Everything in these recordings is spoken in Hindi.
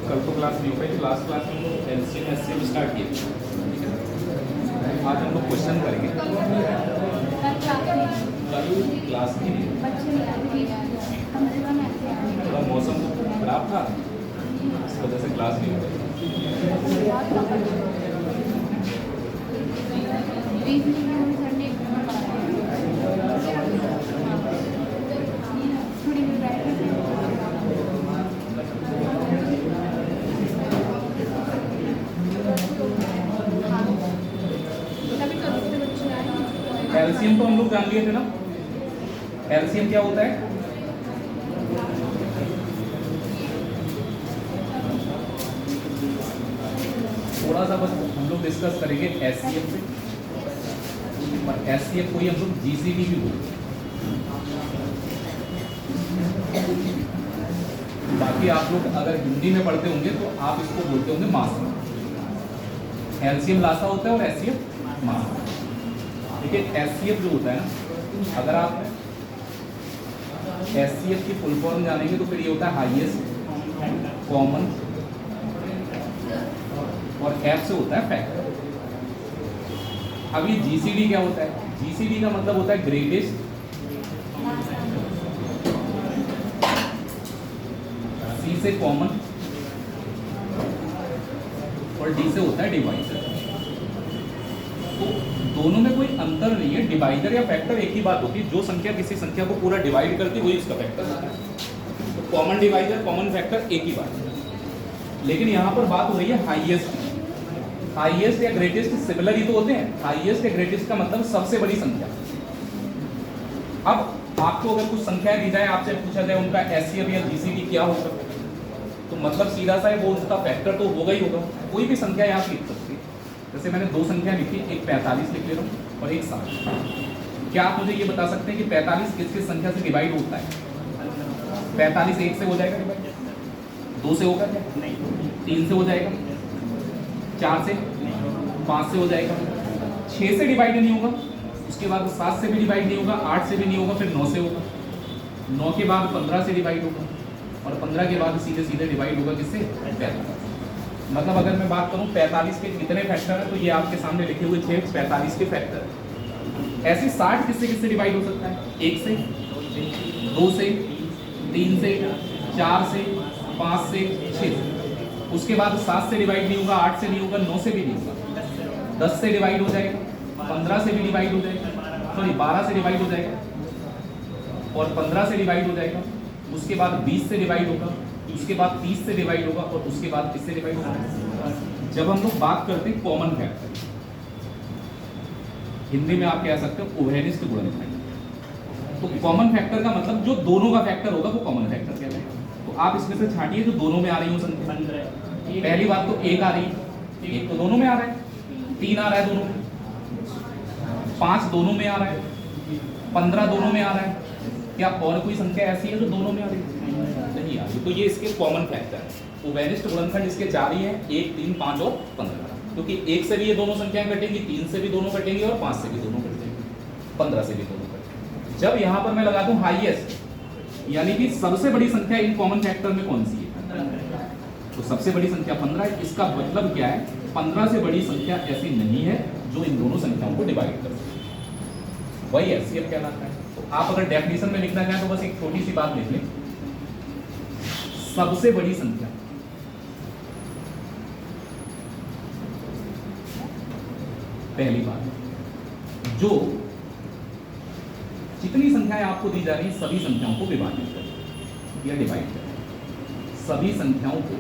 कल तो क्लास नहीं हो पाई, लास्ट क्लास में हम लोग एलसीएम एससीएम स्टार्ट किए। आज हम लोग क्वेश्चन करेंगे। कल क्लास में थोड़ा मौसम खराब था, इस वजह से क्लास नहीं हो पाई। एलसीएम तो हम लोग जान लिए थे ना। एलसीएम क्या होता है? थोड़ा सा बस हम लोग डिस्कस करेंगे एचसीएफ पे, और एचसीएफ को ही हम लोग जीसीडी भी बोलते हैं। बाकी आप लोग अगर हिंदी में पढ़ते होंगे तो आप इसको बोलते होंगे मास। एलसीएम लासा होता है और एचसीएफ मास। देखिए एचसीएफ जो होता है ना, अगर आप एचसीएफ की फुल फॉर्म जानेंगे तो फिर ये होता है हाईएस्ट कॉमन, और एफ से होता है फैक्टर। अब ये जीसीडी क्या होता है? जीसीडी का मतलब होता है ग्रेटेस्ट सी से कॉमन, और डी से होता है डिवाइडर। तो दोनों में कोई अंतर नहीं है। डिवाइडर या फैक्टर एक ही बात होती है, जो संख्या किसी संख्या को पूरा डिवाइड करती है वही इसका फैक्टर होता है। तो कॉमन डिवाइडर कॉमन फैक्टर एक ही बात है। लेकिन यहाँ पर बात हो रही है हाईएस्ट। हाईएस्ट या ग्रेटेस्ट सिमिलर ही तो होते हैं। हाईएस्ट या ग्रेटेस्ट का मतलब सबसे बड़ी संख्या। अब आपको अगर कुछ संख्याएं दी जाए, आपसे पूछा जाए उनका एचसीएफ या जीसीडी क्या होगा, तो मतलब सीधा सा है वो उसका फैक्टर तो होगा ही होगा। कोई भी संख्या यहाँ लिख सकती है। जैसे मैंने दो संख्या लिखी, एक 45 लिख ले रहा हूँ और एक 60। क्या आप मुझे ये बता सकते हैं कि 45 किस किस संख्या से डिवाइड होता है? 45 1 से हो जाएगा डिवाइड, 2 से होगा क्या? नहीं। 3 से हो जाएगा, 4 से, 5 से हो जाएगा, 6 से डिवाइड नहीं होगा, उसके बाद 7 से भी डिवाइड नहीं होगा, 8 से भी नहीं होगा, फिर 9 से होगा, 9 के बाद 15 से डिवाइड होगा, और 15 के बाद सीधे सीधे डिवाइड होगा किससे? 45। मतलब अगर मैं बात करूं 45 के कितने फैक्टर हैं, तो ये आपके सामने लिखे हुए थे 45 के फैक्टर। ऐसे 60 किससे किससे डिवाइड हो सकता है? 1 से, 2 से, 3 से, 4 से, 5 से, 6 से। उसके बाद 7 से डिवाइड नहीं होगा, 8 से नहीं होगा, 9 से भी नहीं होगा, 10 से डिवाइड हो जाएगा, 15 से भी डिवाइड हो जाएगा, सॉरी 12 से डिवाइड हो जाएगा, और 15 से डिवाइड हो जाएगा, उसके बाद 20 से डिवाइड होगा, उसके बाद 30 से डिवाइड होगा, और उसके बाद किससे डिवाइड होगा? जब हम लोग बात करते हैं कॉमन फैक्टर, हिंदी में आप कह सकते हो उभयनिष्ठ गुणनखंड। तो कॉमन फैक्टर का मतलब जो दोनों का फैक्टर होगा वो कॉमन फैक्टर कहलाएगा। तो आप इसमें से छांटिए जो दोनों में आ रही हो संख्या। पहली बात तो 1 आ रही है, 1 तो दोनों में आ रहा है, 3 आ रहा है दोनों में, 5 दोनों में आ रहा है, 15 दोनों में आ रहा है। क्या और कोई संख्या ऐसी है जो दोनों में आ रही है? नहीं आ रही। तो ये इसके कॉमन फैक्टर है। उभयनिष्ठ गुणनखंड इसके 4 ही है, 1, 3, 5 और 15। क्योंकि 1 से भी ये दोनों संख्याएं कटेंगी, 3 से भी दोनों कटेंगे, और 5 से भी दोनों कटेंगे, 15 से भी दोनों कटेंगे। जब यहाँ पर मैं लगा दूं हाईएस्ट, यानी कि सबसे बड़ी संख्या इन कॉमन फैक्टर में कौन सी है? तो सबसे बड़ी संख्या 15 है। इसका मतलब क्या है? 15 से बड़ी संख्या ऐसी नहीं है जो इन दोनों संख्याओं को डिवाइड कर सके। वही एचसीएफ कहलाता है। तो आप अगर डेफिनेशन में लिखना चाहें तो बस एक छोटी सी बात लिख लें, सबसे बड़ी संख्या पहली बात, जो जितनी संख्याएं आपको दी जा रही हैं सभी संख्याओं को विभाजित करें या डिवाइड करें। सभी संख्याओं को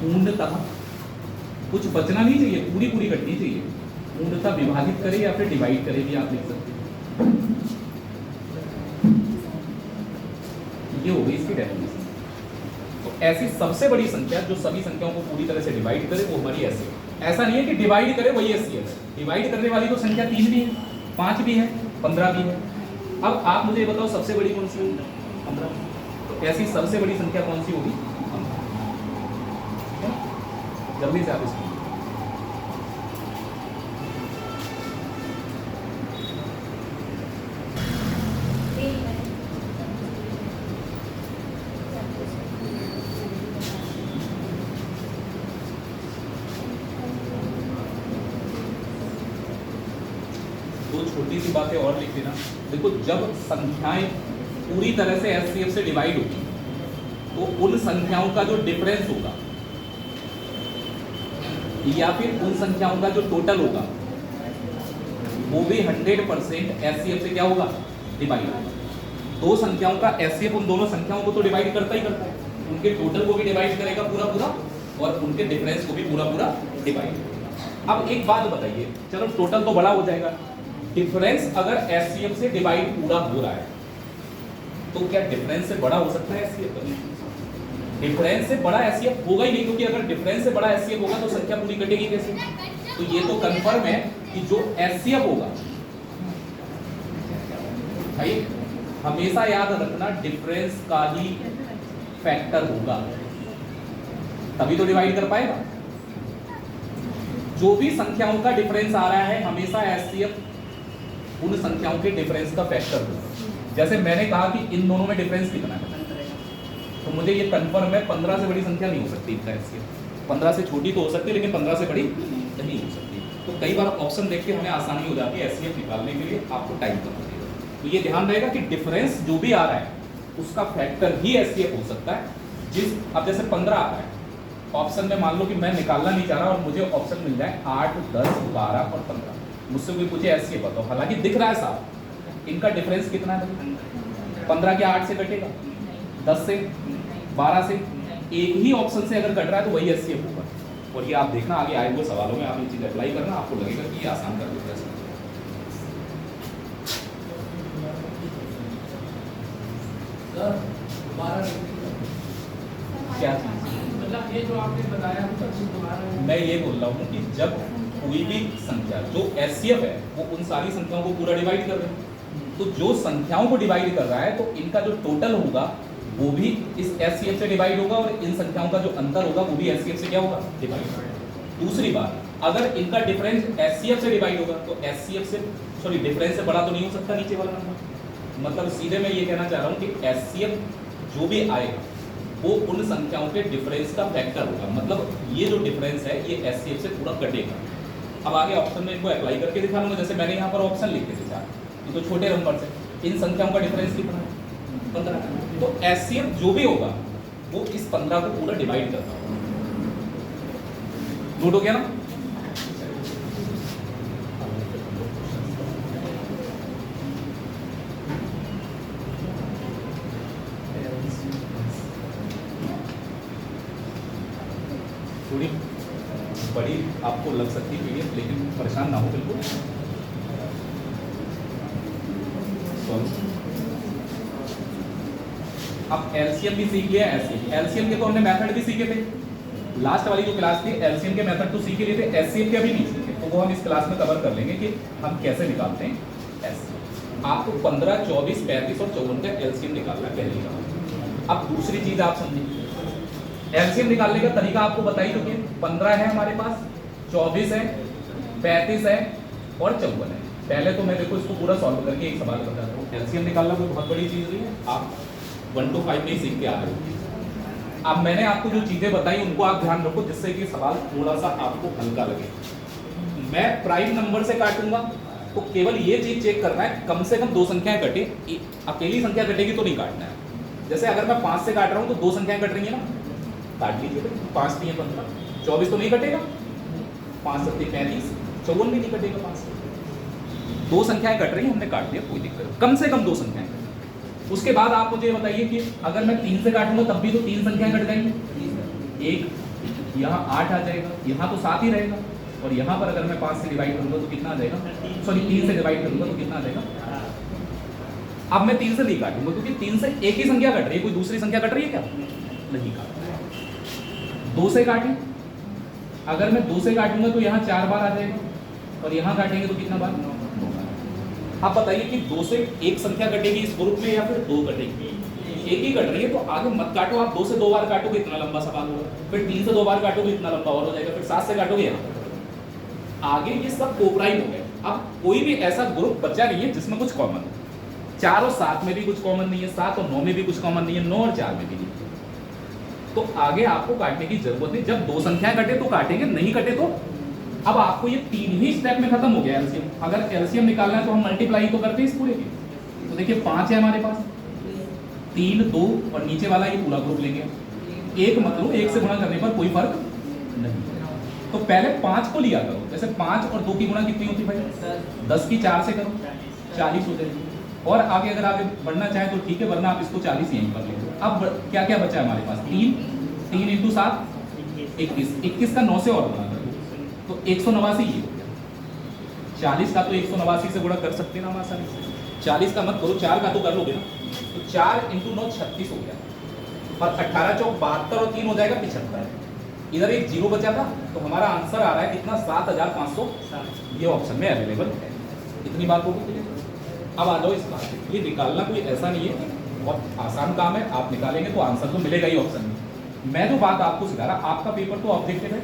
पूर्णतः, कुछ बचना नहीं चाहिए, पूरी पूरी कटनी चाहिए, पूर्णतः विभाजित करे या फिर डिवाइड करे भी आप लिख सकते हैं। ये हो गई इसकी डेफिनेशन। तो ऐसी सबसे बड़ी संख्या जो सभी संख्याओं को पूरी तरह से डिवाइड करे वो हमारी एससीएफ। ऐसा नहीं है कि डिवाइड करे वही एससीएफ है, डिवाइड करने वाली तो संख्या 3 भी है, 5 भी है, 15 भी है। अब आप मुझे बताओ सबसे बड़ी कौन सी होगी? 15। तो ऐसी सबसे बड़ी संख्या कौन सी होगी? 15। जल्दी से आप इसको छोटी सी बातें और लिख देना। देखो जब संख्याएं पूरी तरह से एचसीएफ से डिवाइड होगी तो उन संख्याओं का जो डिफरेंस होगा या फिर उन संख्याओं का जो टोटल होगा वो भी 100% एचसीएफ से क्या होगा? डिवाइड होगा। दो संख्याओं का एचसीएफ उन दोनों संख्याओं को तो डिवाइड करता ही करता है, उनके टोटल को भी डिवाइड करेगा पूरा पूरा और उनके डिफरेंस को भी पूरा पूरा डिवाइड करेगा। अब एक बात बताइए, चलो टोटल तो बड़ा हो जाएगा, डिफरेंस अगर एचसीएफ से डिवाइड पूरा हो रहा है तो क्या डिफरेंस से बड़ा हो सकता है एचसीएफ? डिफरेंस से बड़ा एचसीएफ होगा ही नहीं, क्योंकि अगर डिफरेंस से बड़ा एचसीएफ होगा तो संख्या पूरी कटेगी कैसे? तो ये तो कंफर्म है कि जो एचसीएफ होगा, भाई हमेशा याद रखना डिफरेंस का ही फैक्टर होगा, तभी तो डिवाइड कर पाएगा। जो भी संख्याओं का डिफरेंस आ रहा है हमेशा एचसीएफ उन संख्याओं के डिफरेंस का फैक्टर होगा। जैसे मैंने कहा कि इन दोनों में डिफरेंस कितना है, तो मुझे ये कंफर्म है 15 से बड़ी संख्या नहीं हो सकती इनका एचसीएफ। 15 से छोटी तो हो सकती है लेकिन 15 से बड़ी नहीं हो सकती। तो कई बार ऑप्शन देख के हमें आसानी हो जाती है एचसीएफ निकालने के लिए, आपको टाइम कम लगेगा। तो ये ध्यान रहेगा कि डिफरेंस जो भी आ रहा है उसका फैक्टर ही एचसीएफ हो सकता है। अब जैसे 15 आ रहा है ऑप्शन में, मान लो कि मैं निकालना नहीं चाह रहा और मुझे ऑप्शन मिल जाए 8, 10, 12 और 15, मुझसे कोई पूछे एचसीएफ बताओ, हालांकि दिख रहा है साहब इनका डिफरेंस कितना है? 15 के 8 से कटेगा, 10 से, 12 से, एक ही ऑप्शन से अगर कट रहा है तो वही एचसीएफ होगा। और ये आप देखना आगे आए हुए सवालों में आप ये चीज अप्लाई करना, आपको लगेगा कि ये आसान कर देता है। क्या मतलब ये जो आपने बताया मैं ये बोल रहा हूँ कि जब कोई भी संख्या जो एचसीएफ है वो उन सारी संख्याओं को पूरा डिवाइड कर रहे हैं, तो जो संख्याओं को डिवाइड कर रहा है तो इनका जो टोटल होगा वो भी इस एचसीएफ से डिवाइड होगा और इन संख्याओं का जो अंतर होगा वो भी एचसीएफ से क्या होगा? डिवाइड होगा। दूसरी बात, अगर इनका डिफरेंस एचसीएफ से डिवाइड होगा तो एचसीएफ से सॉरी डिफरेंस से बड़ा तो नहीं हो सकता नीचे वाला नंबर। मतलब सीधे मैं ये कहना चाह रहा हूँ कि एचसीएफ जो भी आएगा वो उन संख्याओं के डिफरेंस का फैक्टर होगा। मतलब ये जो डिफरेंस है ये एचसीएफ से पूरा कटेगा। अब आगे ऑप्शन में इनको अप्लाई करके दिखा लूंगा। जैसे मैंने यहाँ पर ऑप्शन लिख के दिखा, ये तो छोटे नंबर से इन संख्याओं का डिफरेंस कितना है? 15। तो एचसीएफ जो भी होगा वो इस 15 को पूरा डिवाइड करता होगा। नोट हो गया ना? थोड़ी बड़ी आपको लग सकती है पीडीएफ, लेकिन परेशान ना हो बिल्कुल। अब एलसीएम भी सीख लिया, एलसीएम के तो हमने मेथड भी सीखे थे। लास्ट वाली जो क्लास थी एलसीएम के मेथड तो सीख लिए थे, एचसीएफ के अभी नहीं सीखे, तो वो हम इस क्लास में कवर कर लेंगे कि हम कैसे निकालते हैं एलसीएम। आपको 15, 24, 35 और 54 का एलसीएम निकालना है पहली बार। अब दूसरी चीज आप समझिए, एलसीएम निकालने का तरीका आपको बताई चुके हैं। 15 है हमारे पास, 24 है, 35 है और 54 है। पहले तो मैं देखो इसको पूरा सॉल्व करके एक सवाल बताता हूँ। एलसीएम निकालना कोई बहुत बड़ी चीज नहीं है, आप 1 to 5 में ही सीख के आ रहे हो। अब मैंने आपको जो चीजें बताई उनको आप ध्यान रखो, जिससे कि सवाल थोड़ा सा आपको हल्का लगे। मैं प्राइम नंबर से काटूंगा तो केवल ये चीज चेक करना है कम से कम 2 संख्याएं कटे, अकेली संख्या कटेगी तो नहीं काटना है। जैसे अगर मैं 5 से काट रहा हूँ तो 2 संख्याएं कट रही है ना, काट लीजिए। 5 3 15, 24 तो नहीं कटेगा, 5 7 35, 54 भी नहीं कटेगा। 5 से 2 संख्याएं कट रही है, हमने काट दिया, कोई दिक्कत नहीं। कम से कम 2 संख्याएं। उसके बाद आप मुझे बताइए कि अगर मैं 3 से काटूंगा तब भी तो 3 संख्याएं कट जाएंगी। एक यहाँ 8 आ जाएगा, यहाँ तो 7 ही रहेगा, और यहाँ पर अगर मैं 5 से डिवाइड करूंगा तो कितना आ जाएगा? सॉरी 3 से डिवाइड करूंगा तो कितना आ जाएगा? अब मैं 3 से नहीं काटूंगा क्योंकि 3 से एक ही संख्या कट रही है, कोई दूसरी संख्या कट रही है क्या? नहीं काट। 2 से काटें, अगर मैं 2 से काटूंगा तो यहाँ 4 बार आ जाएगा, और यहाँ काटेंगे तो कितना बार? 9 बार। आप बताइए कि 2 से एक संख्या कटेगी इस ग्रुप में या फिर 2 कटेगी? एक ही कट रही है, तो आगे मत काटो। आप 2 से 2 बार काटोगे इतना लंबा सवाल होगा, फिर 3 से 2 बार काटोगे इतना लंबा और हो जाएगा, फिर 7 से काटोगे यहाँ आगे ये सब कोपराइन हो गए। अब कोई भी ऐसा ग्रुप बचा नहीं है जिसमें कुछ कॉमन हो। 4 और 7 में भी कुछ कॉमन नहीं है, 7 और 9 में भी कुछ कॉमन नहीं है, 9 और 4 में भी नहीं। तो आगे आपको काटने की जरूरत नहीं। जब 2 संख्याएं कटे तो काटेंगे, नहीं कटे तो अब आपको ये 3 ही स्टेप में खत्म हो गया एलसीएम। अगर एलसीएम निकालना है तो हम मल्टीप्लाई तो करते हैं इस पूरे की। तो देखिए 5 है हमारे पास, 3, 2 और नीचे वाला ये पूरा ग्रुप लेंगे। 1 मतलब 1 से गुणा करने पर कोई फर्क नहीं। तो पहले 5 को लिया करो, जैसे 5 और 2 की गुणा कितनी होती भाई? 10 की 4 से करो, 40 हो जाएगी। और आगे अगर आगे बढ़ना चाहे तो ठीक है, वरना आप इसको 40 यहीं पर ले लो। अब क्या क्या बचा है हमारे पास? 3 इंटू 7 21, 21 का 9 से और गुणा कर दो तो 189 ये हो गया। 40 का तो 189 से गुणा कर सकते हैं ना हम आसानी से। 40 का मत करो, 4 का तो कर लोगे ना। तो 4 इंटू 9 36 हो गया, और 18 चौक 72 और 3 हो जाएगा 75। इधर एक जीरो बचा था, तो हमारा आंसर आ रहा है कितना? 7500। ये ऑप्शन में अवेलेबल है। इतनी बात होगी। अब आ जाओ इस बात पे। ये निकालना कोई ऐसा नहीं है, बहुत आसान काम है। आप निकालेंगे तो आंसर तो मिलेगा ही ऑप्शन में। मैं जो बात आपको सिखा रहा, आपका पेपर तो ऑब्जेक्टिव है,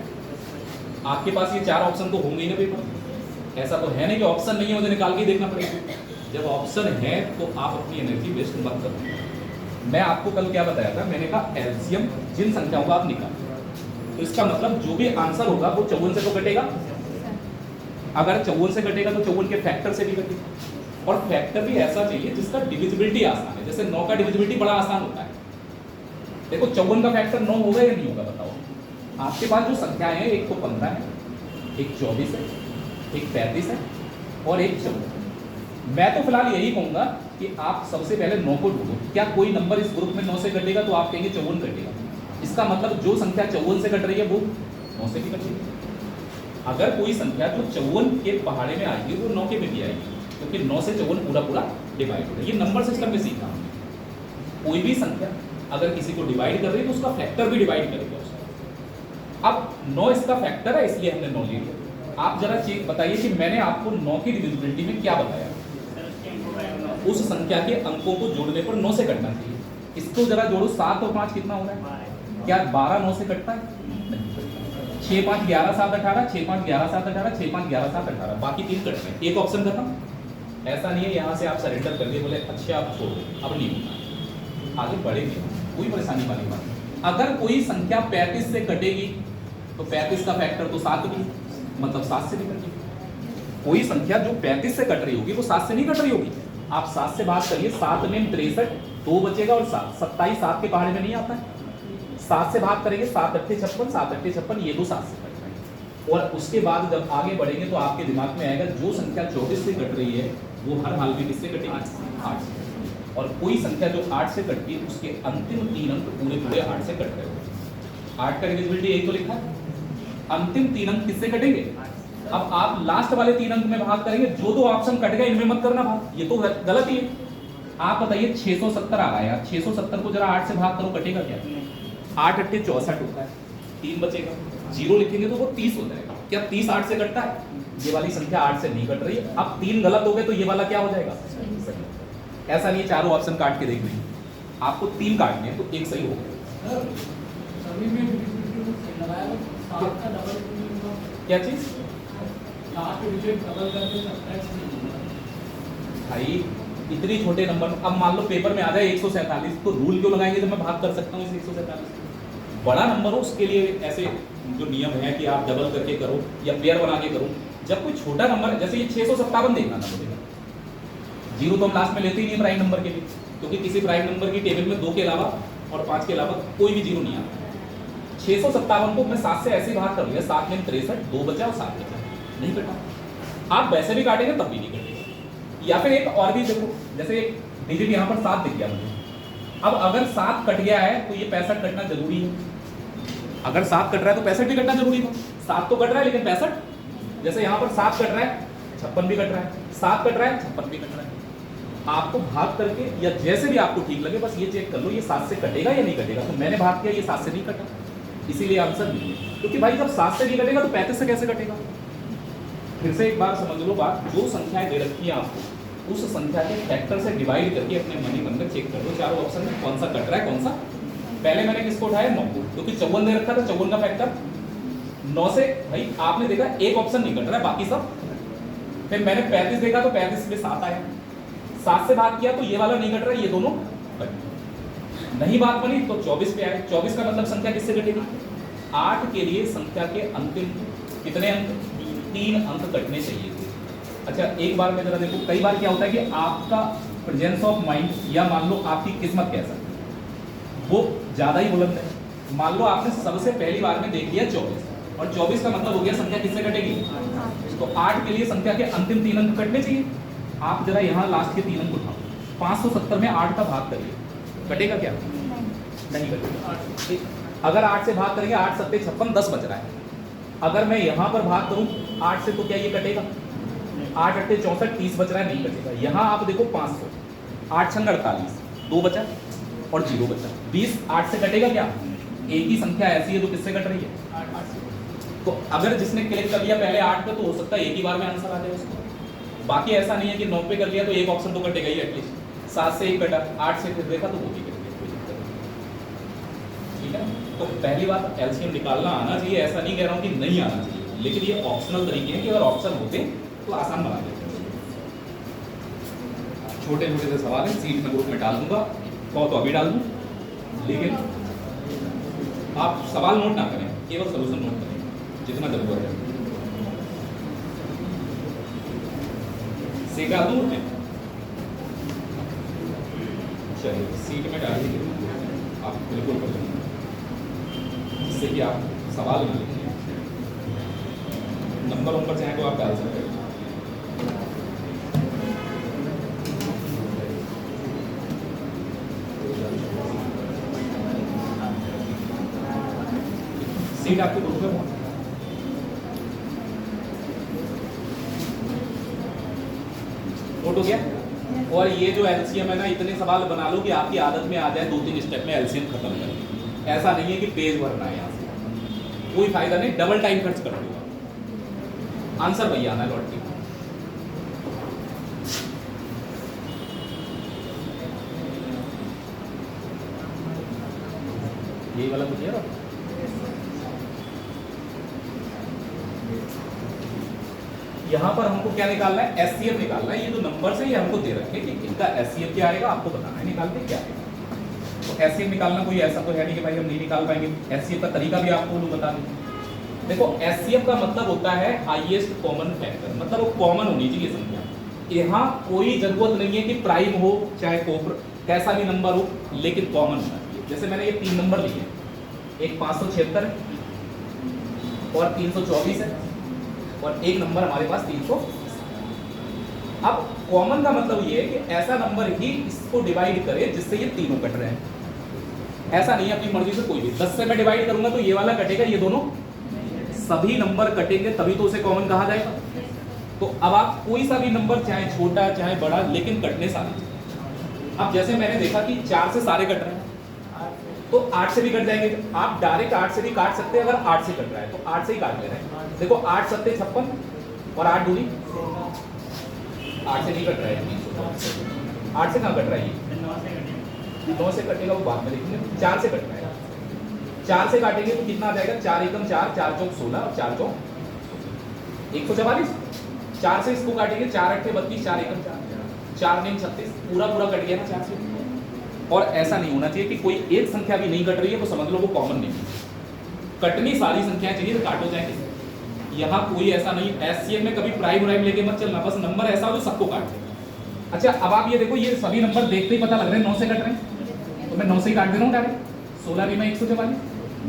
आपके पास ये 4 ऑप्शन तो होंगे ही ना पेपर। ऐसा तो है नहीं कि ऑप्शन नहीं है मुझे निकाल के ही देखना पड़ेगा। जब ऑप्शन है तो आप अपनी एनर्जी वेस्ट मत करो। मैं आपको कल क्या बताया था? मैंने कहा एलसीएम जिन संख्याओं का आप निकालो, तो इसका मतलब जो भी आंसर होगा वो 54 से तो कटेगा। अगर 54 से कटेगा तो 54 के फैक्टर से भी कटेगा, और फैक्टर भी ऐसा चाहिए जिसका डिविजिबिलिटी आसान है। जैसे 9 का डिविजिबिलिटी बड़ा आसान होता है। देखो 54 का फैक्टर 9 होगा या नहीं होगा बताओ? आपके पास जो संख्याएं हैं, एक तो 15 है, एक 24 है, एक 35 है और एक 14। मैं तो फिलहाल यही कहूंगा कि आप सबसे पहले 9 को ढूंढो। क्या कोई नंबर इस ग्रुप में 9 से कटेगा? तो आप कहेंगे 54 कटेगा। इसका मतलब जो संख्या 54 से कट रही है वो 9 से भी कटेगी। अगर कोई संख्या जो 54 के पहाड़े में आएगी वो 9 के में भी आएगी, क्योंकि 9 से 54 पूरा पूरा डिवाइड हो रहा है। ये नंबर सिस्टम में सीखा हमने। कोई भी संख्या अगर किसी को डिवाइड कर रही है तो उसका फैक्टर भी डिवाइड करेगा उसका। अब 9 इसका फैक्टर है, इसलिए हमने 9 ले लिया। आप जरा चेक बताइए कि मैंने आपको 9 की डिविजिबिलिटी में क्या बताया? उस संख्या के अंकों को जोड़ने पर 9 से कटना चाहिए। इसको जरा जोड़ो, 7 और 5 कितना हो रहा है? क्या 12 9 से कटता है? 6 5 11 7 18, 6 5 11 7 18, 6 5 11 7 18, बाकी 3 कट रहे हैं। एक ऑप्शन खत्म। ऐसा नहीं है यहाँ से आप सरेंडर कर दिए, बोले अच्छा आप छोड़ो, अब नहीं होता, आगे बढ़ेंगे, कोई परेशानी वाली बात नहीं। अगर कोई संख्या 35 से कटेगी तो 35 का फैक्टर तो 7 भी, मतलब 7 से भी कटेगी। कोई संख्या जो 35 से कट रही होगी वो 7 से नहीं कट रही होगी। आप 7 से बात करिए, 7 में 63, 2 बचेगा और 7 27 7 के पहाड़े में नहीं आता है। 7 से भाग करेंगे, 7 8 56, 7 8 56, ये दो 7 से कट रहे हैं। और उसके बाद जब आगे बढ़ेंगे तो आपके दिमाग में आएगा जो संख्या 24 से कट रही है वो हर हाल में किससे कटेगी? 8 से। और कोई संख्या जो 8 से कटती है उसके अंतिम 3 अंक पूरे पूरे 8 से कट रहे होंगे। 8 का डिविजिबिलिटी यही तो लिखा है। अंतिम 3 अंक किससे कटेंगे? अब आप लास्ट वाले 3 अंक में भाग करेंगे, जो दो ऑप्शन कट गए इनमें मत करना भाग, ये तो गलत ही है। आप बताइए 670 आ रहा है यार, 670 को जरा 8 से भाग करो, कटेगा क्या? 8 8 64 होता है, 3 बचेगा, जीरो लिखेंगे तो वो 30 हो जाएगा। क्या 30 8 से कटता है? ये वाली संख्या 8 से नहीं कट रही है। अब 3 गलत हो गए तो ये वाला क्या हो जाएगा? ऐसा नहीं है चारों ऑप्शन काट के देख लेंगे, आपको 3 काटने हैं तो एक सही हो गया। सभी में लगाया तो 7 का डबल क्या चीज? 7 के डिजिट डबल करके सब्ट्रैक्ट भाई इतनी छोटे नंबर, अब मान लो पेपर में आ जाए 147, तो रूल क्यों लगाएंगे जब मैं भाग कर सकता हूँ इस 147? बड़ा नंबर हो उसके लिए ऐसे जो नियम है कि आप डबल करके करो या पेयर बना के करो। जब कोई छोटा नंबर है, जैसे ये 657 देखना था मुझे, जीरो तो हम लास्ट में लेते ही नहीं प्राइम नंबर के लिए, क्योंकि किसी प्राइम नंबर की टेबल में 2 के अलावा और 5 के अलावा कोई भी जीरो नहीं आता। 657 को मैं 7 से ऐसे ही भाग कर लिया, 7 में 63, 2 बचा और 7 बचा, नहीं कटा। आप वैसे भी काटेंगे तब भी नहीं कटेगा। या फिर एक और भी देखो, जैसे एक डिजिट यहाँ पर 7 दिख गया मुझे, अब अगर 7 कट गया है तो ये 65 कटना जरूरी है। अगर 7 कट रहा है तो 65 भी कटना जरूरी था। 7 तो कट रहा है लेकिन 65, जैसे यहाँ पर 7 कट रहा है 56 भी कट रहा है, 7 कट रहा है 56 भी कट रहा है। आपको भाग करके या जैसे भी आपको ठीक लगे बस ये चेक कर लो ये 7 से कटेगा या नहीं कटेगा। तो मैंने भाग किया, ये 7 से नहीं कटा, इसीलिए आंसर नहीं है, क्योंकि भाई जब 7 से नहीं कटेगा तो 35 से कैसे कटेगा। फिर से एक बार समझ लो बात, जो संख्याएं दे रखी है आपको उस संख्या के फैक्टर से डिवाइड करके अपने मन ही मन में चेक कर दो चारों ऑप्शन में कौन सा कट रहा है कौन सा। पहले मैंने किसको उठाया 9 को, क्योंकि 54 दे रखा था, 54 का फैक्टर 9 से, भाई आपने देखा एक ऑप्शन नहीं कट रहा है बाकी सब। फिर मैंने 35 देखा तो 35 में 7 आया, 7 से भाग किया तो ये वाला नहीं कट रहा है, ये दोनों कट नहीं बात बनी तो 24 पे आए। 24 का मतलब संख्या किससे कटेगी, 8 के लिए संख्या के अंतिम कितने अंक, 3 अंक कटने चाहिए थे। अच्छा एक बार में जरा देखो, कई बार क्या होता है कि आपका प्रेजेंस ऑफ माइंड या मान लो आपकी किस्मत कह सकते हैं वो ज्यादा ही बुलंद है। मान लो आपने सबसे पहली बार में देख लिया 24 और 24 का मतलब हो गया संख्या किससे कटेगी, तो 8 के लिए संख्या के अंतिम 3 अंक कटने चाहिए। आप जरा यहाँ लास्ट के 3 अंक उठाओ, 570 में 8 का भाग करिए, कटेगा क्या, नहीं कटेगा। ठीक, अगर 8 से भाग करेंगे 8 7 56 10 बच रहा है। अगर मैं यहाँ पर भाग करूँ 8 से तो क्या ये कटेगा, 8 8 64 30 बच रहा है, नहीं कटेगा। यहाँ आप देखो 500, 8 6 48 2 बचा और 0 बचा, 20 8 से कटेगा क्या, एक ही संख्या ऐसी है जो किससे कट रही है 8 से। तो अगर जिसने क्लिक कर लिया पहले 8 पे तो हो सकता है एक ही बार में आंसर आ जाए उसको। बाकी ऐसा नहीं है कि 9 पे कर लिया तो एक ऑप्शन तो कटेगा ही एटलीस्ट, 7 से 1 कटा, 8 से फिर देखा तो वो भी कट गया, कोई दिक्कत नहीं। ठीक है, तो पहली बात एलसीएम निकालना आना चाहिए, ऐसा नहीं कह रहा हूँ कि नहीं आना चाहिए, लेकिन ये ऑप्शनल तरीके हैं कि अगर ऑप्शन होते तो आसान बना देते। छोटे छोटे से सवाल है, सीट में ग्रुप में डाल दूंगा, कहो तो अभी डाल दूँ, लेकिन आप सवाल नोट ना करें, केवल सोल्यूशन नोट करें जितना जरूरत है। सीखा दूँ चलिए सीट में डाल दीजिए, आप बिल्कुल कर लेंगे, जिससे कि आप सवाल ना लिखिए, नंबर उन पर चाहे तो आप डाल सकते हैं। सीट आपके ग्रुप में नोट हो गया। और ये जो एलसीएम है ना, इतने सवाल बना लो कि आपकी आदत में आ जाए 2-3 स्टेप में एलसीएम खत्म करनी। ऐसा नहीं है कि पेज भरना है यहाँ से, कोई फायदा नहीं, डबल टाइम खर्च कर दूंगा, आंसर वही आना है लौट के। यही वाला कुछ है। यहाँ पर हमको क्या निकालना है, एससीएफ निकालना है। ये जो नंबर से ये हमको दे रखे कि इनका एससीएफ क्या आएगा, आपको बताना है, निकाल के क्या आएगा। तो एससीएफ निकालना कोई ऐसा तो है नहीं कि भाई हम नहीं निकाल पाएंगे, एससीएफ का तरीका भी आपको लोग बता दें। देखो एससीएफ का मतलब होता है हाईएस्ट कॉमन फैक्टर, मतलब वो कॉमन होनी चाहिए संख्या। यहाँ कोई जरूरत नहीं है कि प्राइम हो चाहे कोपर कैसा भी नंबर हो, लेकिन कॉमन होना चाहिए। जैसे मैंने ये 3 नंबर लिए, एक 576 है और 324 है और एक नंबर हमारे पास 300। अब कॉमन का मतलब ये है कि ऐसा नंबर ही इसको डिवाइड करे जिससे ये तीनों कट रहे हैं। ऐसा नहीं है अपनी मर्जी से कोई भी 10 से मैं डिवाइड करूंगा तो ये वाला कटेगा, ये दोनों सभी नंबर कटेंगे तभी तो उसे कॉमन कहा जाएगा। तो अब आप कोई सा भी नंबर चाहे छोटा चाहे बड़ा, लेकिन कटने सारे। अब जैसे मैंने देखा कि 4 से सारे कट रहे हैं तो 8 से भी कट जाएंगे। आप डायरेक्ट 8 से भी काट सकते हैं, अगर 8 से कट रहा है तो 8 से ही काट ले रहे हैं। देखो 8 7 56 और 8 दूनी 8 से नहीं कट रहा है, 8 से कहाँ कट रहा है, ये 9 से कटेगा, वो बाद में देखेंगे। 4 से कट रहा है, 4 से काटेंगे तो कितना आ जाएगा, 4 एकम 4, 4 चौक 16 और 4 चौक 144। 4 से इसको काटेंगे, 4 8 32, 4 एकम 4, 4 9 36, पूरा पूरा कट गया ना 4 से। और ऐसा नहीं होना चाहिए कि कोई एक संख्या भी नहीं कट रही है तो समझ लो वो कॉमन नहीं है। कटनी सारी संख्याएं चाहिए तो काटो जाएंगे। यहाँ कोई ऐसा नहीं, एससीएम में कभी प्राइम राइम लेके मत चलना, बस नंबर ऐसा हो जो सबको काट दे। अच्छा अब आप ये देखो, ये सभी नंबर देखते ही पता लग रहे हैं 9 से कट रहे हैं, तो मैं 9 से ही काट दे रहा हूँ डायरेक्ट। 16 भी मैं 144,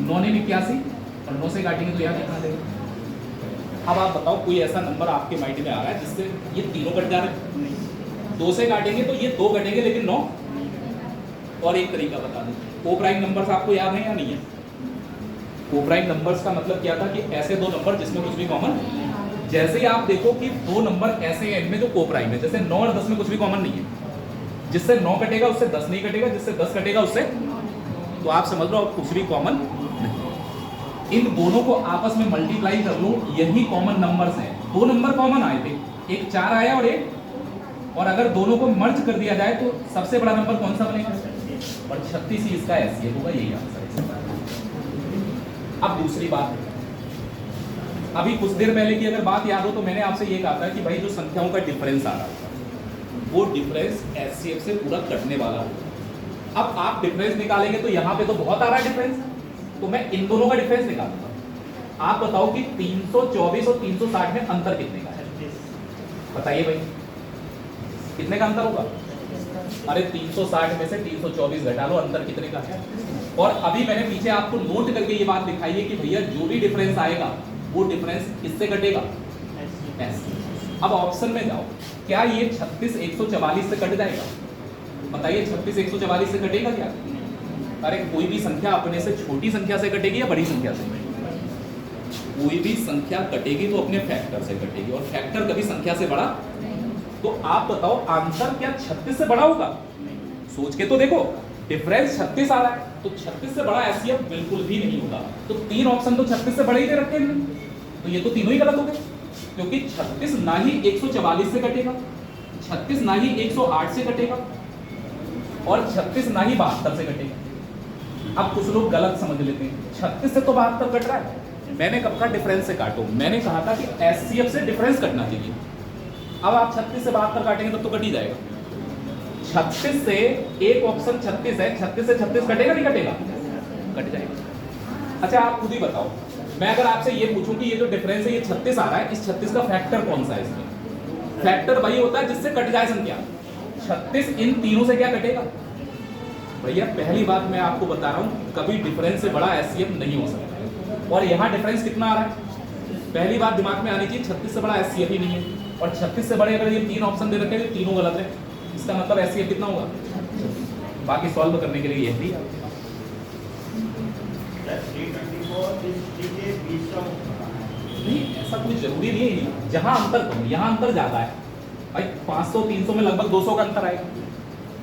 9 ने 81 और 9 से काटेंगे तो यहाँ कितना देगा। अब आप बताओ कोई ऐसा नंबर आपके माइंड में आ रहा है जिससे ये तीनों कट जा रहे हैं। 2 से काटेंगे तो ये 2 कटेंगे लेकिन 9। और एक तरीका बता दूं, कोप्राइम नंबर्स आपको याद है या नहीं है? कोप्राइम नंबर्स का मतलब क्या था कि ऐसे 2 नंबर जिसमें कुछ भी कॉमन, जैसे ही आप देखो कि 2 नंबर ऐसे हैं इनमें जो कोप्राइम है, जैसे 9 और 10 में कुछ भी कॉमन नहीं है, जिससे 9 कटेगा उससे 10 नहीं कटेगा, जिससे 10 कटेगा उससे, तो आप समझ लो कुछ भी कॉमन नहीं। इन दोनों को आपस में मल्टीप्लाई कर लो, यही कॉमन नंबर्स हैं। दो नंबर कॉमन आए थे, एक 4 आया और एक, और अगर दोनों को मर्ज कर दिया जाए तो सबसे बड़ा नंबर कौन सा बनेगा? और 36 ही इसका एचसीएफ होगा, यही आंसर है। अब दूसरी बात, अभी कुछ देर पहले की अगर बात याद हो तो मैंने आपसे ये कहा था कि भाई जो संख्याओं का डिफरेंस आ रहा था वो डिफरेंस एचसीएफ से पूरा कटने वाला है। अब आप डिफरेंस निकालेंगे तो यहाँ पे तो बहुत आ रहा है डिफरेंस, तो मैं इन दोनों का डिफरेंस निकालूंगा। आप बताओ कि 324 और 360 में अंतर कितने का है? बताइए भाई, कितने का अंतर होगा? अरे 360 में से 324 घटा लो, अंतर कितने का है? और अभी मैंने पीछे आपको नोट करके ये बात दिखाई है कि भैया जो भी डिफरेंस आएगा वो डिफरेंस किससे कटेगा? एचसीएफ। अब ऑप्शन में जाओ, क्या ये 36 144 से कट जाएगा? बताइए 36 144 से कटेगा क्या? अरे कोई भी संख्या अपने से छोटी संख्या से कटेगी या बड़ी संख्या से? कोई भी संख्या कटेगी तो अपने फैक्टर से कटेगी, और फैक्टर कभी संख्या से बड़ा। तो आप बताओ आंसर क्या 36 से बड़ा होगा? सोच के तो देखो, डिफरेंस 36 आ रहा है तो 36 से बड़ा एचसीएफ बिल्कुल भी नहीं होगा। तो तीन ऑप्शन तो 36 से बड़े ही दे रखे हैं, तो ये तो तीनों ही गलत हो गए, क्योंकि 36 ना ही 144 से कटेगा, 36 ना ही 108 से कटेगा, और 36 ना ही 72 से कटेगा। अब कुछ लोग गलत समझ लेते हैं, 36 से तो 72 कट रहा है। मैंने कब का डिफरेंस से काटो? मैंने कहा था कि एचसीएफ से डिफरेंस कटना चाहिए। अब आप 36 से 72 काटेंगे तब तो कट ही जाएगा। 36 से एक ऑप्शन 36 है, 36 से 36 कटेगा नहीं कटेगा? कट जाएगा। अच्छा आप खुद ही बताओ, मैं अगर आपसे ये पूछूं कि ये जो डिफरेंस है ये 36 आ रहा है, इस 36 का फैक्टर कौन सा है इसमें? फैक्टर वही होता है जिससे कट जाए संख्या। 36 इन तीनों से क्या कटेगा? भैया पहली बात मैं आपको बता रहा हूं, कभी डिफरेंस से बड़ा एचसीएफ नहीं हो सकता। और यहाँ डिफरेंस कितना आ रहा है? पहली बात दिमाग में आनी चाहिए, 36 से बड़ा एचसीएफ ही नहीं है, और 36 से बड़े अगर ये तीन ऑप्शन दे रखे हैं तीनों गलत है, इसका मतलब एचसीएफ कितना होगा? बाकी सॉल्व करने के लिए यही नहीं, ऐसा कोई जरूरी नहीं है। जहां अंतर कम, यहाँ अंतर ज्यादा है भाई, 500 300 में लगभग 200 का अंतर आएगा,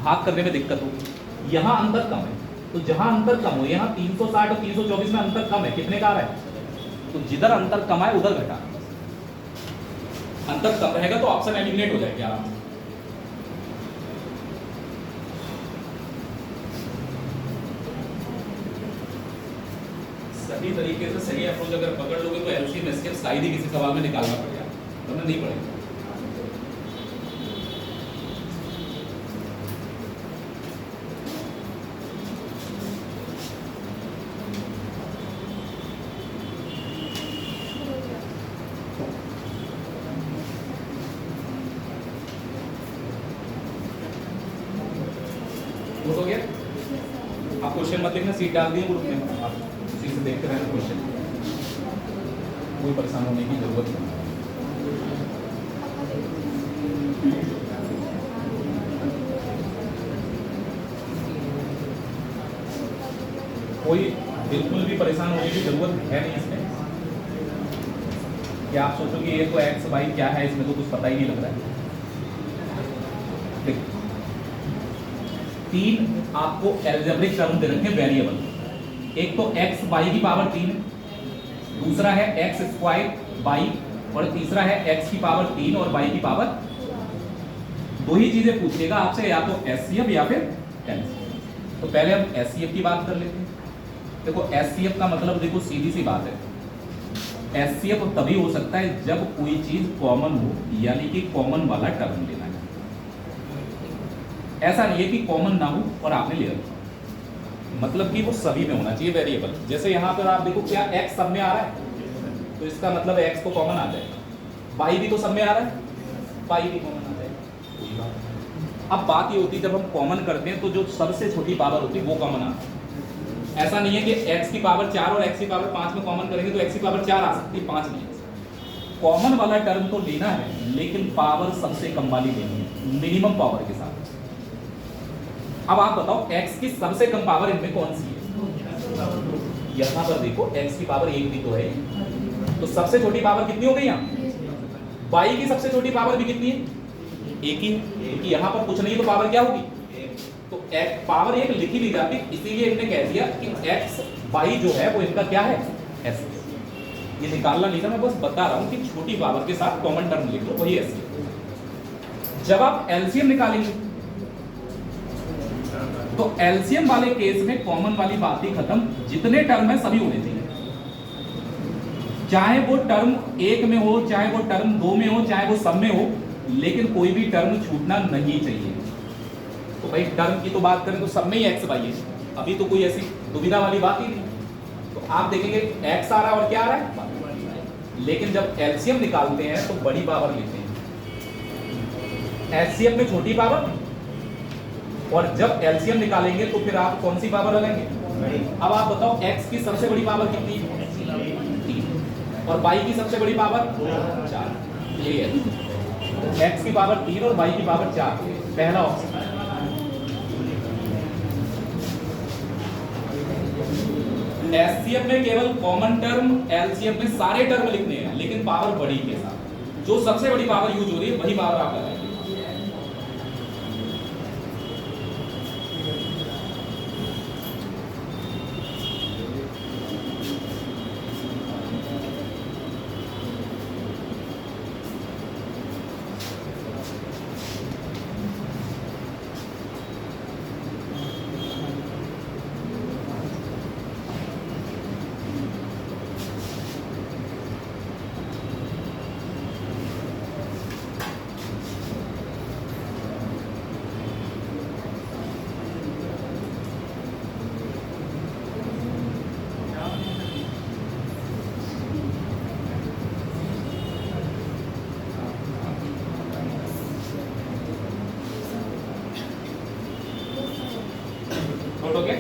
भाग करने में दिक्कत होगी। यहाँ अंतर कम है, तो जहां अंतर कम हो, यहाँ 360 और 324 में अंतर कम है, कितने का आ रहा है? तो जिधर अंतर कम है उधर घटा, अंतर कम रहेगा तो ऑप्शन एलिमिनेट हो जाएगा आराम से। सही तरीके से सही अप्रोच अगर पकड़ लोगे तो एलसीएम एचसीएफ शायद ही किसी सवाल में निकालना पड़ेगा, वरना नहीं पड़ेगा। हो गया? आप क्वेश्चन मत लिखना, सीट डाल दिए ग्रुप में, आप उसी से देखते रहना क्वेश्चन, कोई परेशान होने की जरूरत नहीं। कोई बिल्कुल भी परेशान होने की जरूरत है नहीं इसमें, कि आप सोचो कि ये तो एक्स वाई क्या है, इसमें तो कुछ पता ही नहीं लग रहा है। देखो, तीन आपको एल्जेब्रिक टर्म दे रखे हैं वेरिएबल, एक तो एक्स वाई की पावर 3, दूसरा है एक्स स्क्वायर वाई, और तीसरा है एक्स की पावर 3 और वाई की पावर। दो ही चीजें पूछेगा आपसे, या तो एचसीएफ या फिर एलसीएम। तो पहले हम एचसीएफ की बात कर लेते हैं। देखो एचसीएफ का मतलब देखो सीधी सी बात है, एचसीएफ तभी हो सकता है जब कोई चीज कॉमन हो, यानी कि कॉमन वाला टर्म लेना है। ऐसा नहीं है कि कॉमन ना हो और आपने ले रखा, मतलब कि वो सभी में होना चाहिए वेरिएबल। जैसे यहाँ पर आप देखो क्या x सब में आ रहा है, तो इसका मतलब x तो कॉमन आ जाएगा, y भी तो सब में आ रहा है, y भी कॉमन आ जाएगा, कोई बात नहीं। अब बात ये होती है जब हम कॉमन करते हैं तो जो सबसे छोटी पावर होती है वो कॉमन आती है। ऐसा नहीं है कि x की पावर 4 और x की पावर 5 में कॉमन करेंगे तो x की पावर 4 आ सकती है, 5 नहीं। कॉमन वाला टर्म तो लेना है, लेकिन पावर सबसे कम वाली लेनी है, मिनिमम पावर के साथ। अब आप बताओ x की सबसे कम पावर इनमें कौन सी है? यहाँ पर देखो x की पावर 1 भी तो है, तो सबसे छोटी पावर कितनी हो गई यहाँ? y की सबसे छोटी पावर भी कितनी है? 1 ही, क्योंकि यहाँ पर कुछ नहीं तो पावर क्या होगी? तो पावर 1 लिखी ली जाती, इसीलिए इन्होंने कह दिया कि x y जो है वो इनका क्या है? एस, ये निकालना नहीं था, मैं बस बता रहा हूं कि छोटी पावर के साथ कॉमन टर्म लिख लो, वही एस। जब आप एलसीएम निकालेंगे तो एलसीएम वाले केस में कॉमन वाली बात ही खत्म, जितने टर्म है सभी होने चाहिए, चाहे वो टर्म 1 में हो, चाहे वो टर्म 2 में हो, चाहे वो सब में हो, लेकिन कोई भी टर्म छूटना नहीं चाहिए। तो भाई टर्म की तो बात करें तो सब में ही एक्स वाई है, अभी तो कोई ऐसी दुविधा वाली बात ही नहीं। तो आप देखेंगे एक्स आ रहा है और क्या आ रहा है, लेकिन जब एलसीएम निकालते हैं तो बड़ी पावर लेते हैं, एचसीएफ में छोटी पावर, और जब एलसीएम निकालेंगे तो फिर आप कौन सी पावर लगाएंगे। अब आप बताओ एक्स की सबसे बड़ी पावर कितनी है, 3, और वाई की सबसे बड़ी पावर 4। ये है एक्स की पावर 3 और वाई की पावर 4, पहला ऑप्शन। एचसीएफ में केवल कॉमन टर्म, एलसीएम में सारे टर्म लिखने हैं, लेकिन पावर बड़ी के साथ, जो सबसे बड़ी पावर यूज हो रही है वही पावर आप लगाएंगे। नोट हो गया।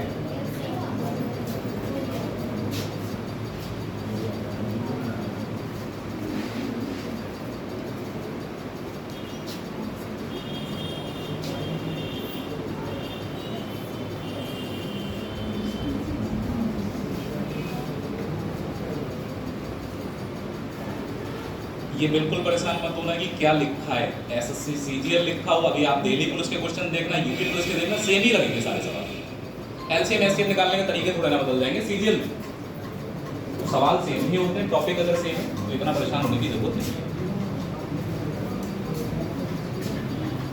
ये बिल्कुल परेशान मत होना कि क्या लिखा है, एसएससी सीजीएल लिखा हो, अभी आप दिल्ली पुलिस के क्वेश्चन देखना, यूपी पुलिस के देखना, सेम ही लगेंगे सारे सवाल। एलसीएम एससीएम निकालने के तरीके थोड़ा ना बदल जाएंगे, सीजीएल में तो सवाल सेम ही होते हैं, टॉपिक अगर सेम है तो इतना परेशान होने की जरूरत नहीं है।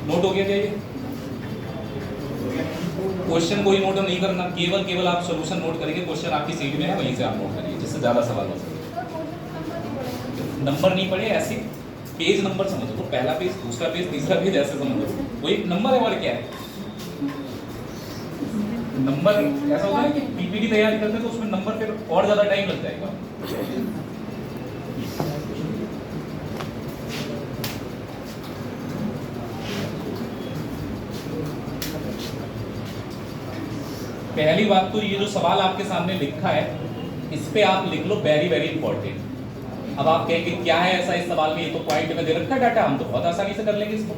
नोट हो गया क्या ये? क्वेश्चन कोई नोट नहीं करना, केवल आप सोल्यूशन नोट करेंगे, क्वेश्चन आपकी सीट में है वहीं से आप नोट करिए, जिससे ज्यादा सवाल हो सके। नंबर नहीं पढ़े, ऐसे पेज नंबर समझो, तो पहला पेज, दूसरा पेज, तीसरा पेज, ऐसे समझो, वो एक नंबर है और क्या है नंबर। ऐसा होता है कि पीपीटी तैयार करते हैं तो उसमें नंबर फिर और ज्यादा टाइम लग जाएगा। पहली बात तो ये जो सवाल आपके सामने लिखा है इस पे आप लिख लो वेरी वेरी इंपॉर्टेंट। अब आप कहेंगे क्या है ऐसा इस सवाल में, ये तो पॉइंट में दे रखा है डाटा, हम तो बहुत आसानी से कर लेंगे इसको।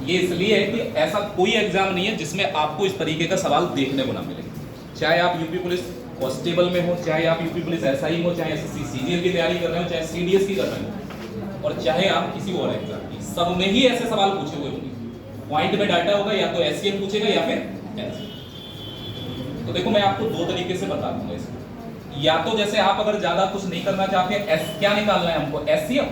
ये इसलिए है कि ऐसा कोई एग्जाम नहीं है जिसमें आपको इस तरीके का सवाल देखने को ना मिले, चाहे आप यूपी पुलिस कांस्टेबल में हो, चाहे आप यूपी पुलिस एसआई हो, चाहे एसएससी सीजीएल की तैयारी कर रहे हो, चाहे सीडीएस की कर रहे हो, और चाहे आप किसी और एग्जाम की, सब में ही ऐसे सवाल पूछे हुए होंगे। पॉइंट में डाटा होगा, या तो एससीएम पूछेगा या फिर एससीएम। तो देखो मैं आपको दो तरीके से बता दूंगा इसको, या तो जैसे आप अगर ज्यादा कुछ नहीं करना चाहते, क्या निकालना है हमको, एससीएम,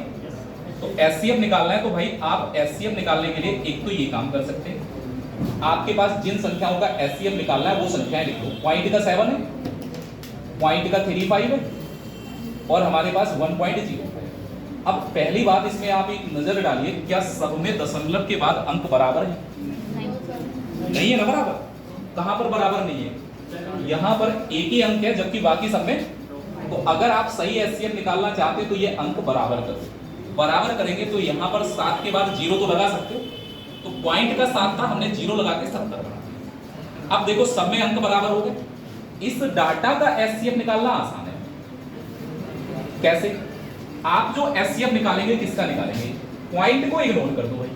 तो एससीएम निकालना है, तो भाई आप एससीएम निकालने के लिए एक तो ये काम कर सकते हैं, आपके पास जिन संख्याओं का एससीएम निकालना है वो संख्याएं लिखो। पॉइंट का 7 है, पॉइंट का 35 है, और हमारे पास 1.0 है। अब पहली बात इसमें आप एक नजर डालिए, क्या सब में दशमलव के बाद अंक बराबर है? नहीं है ना बराबर। कहां पर बराबर नहीं है? यहां पर एक ही अंक है, जबकि बाकी सब में। तो अगर आप सही एससीएम निकालना चाहते हो तो ये अंक बराबर करो। बराबर करेंगे तो यहां पर 7 के बाद 0 तो लगा सकते हो, तो पॉइंट का 7 था, हमने 0 लगा के 70 बना। अब देखो सब में अंक बराबर हो गए। इस डाटा का एससीएम निकालना आसान है। कैसे? आप जो एससीएम निकालेंगे किसका निकालेंगे? पॉइंट को इग्नोर कर दो भाई।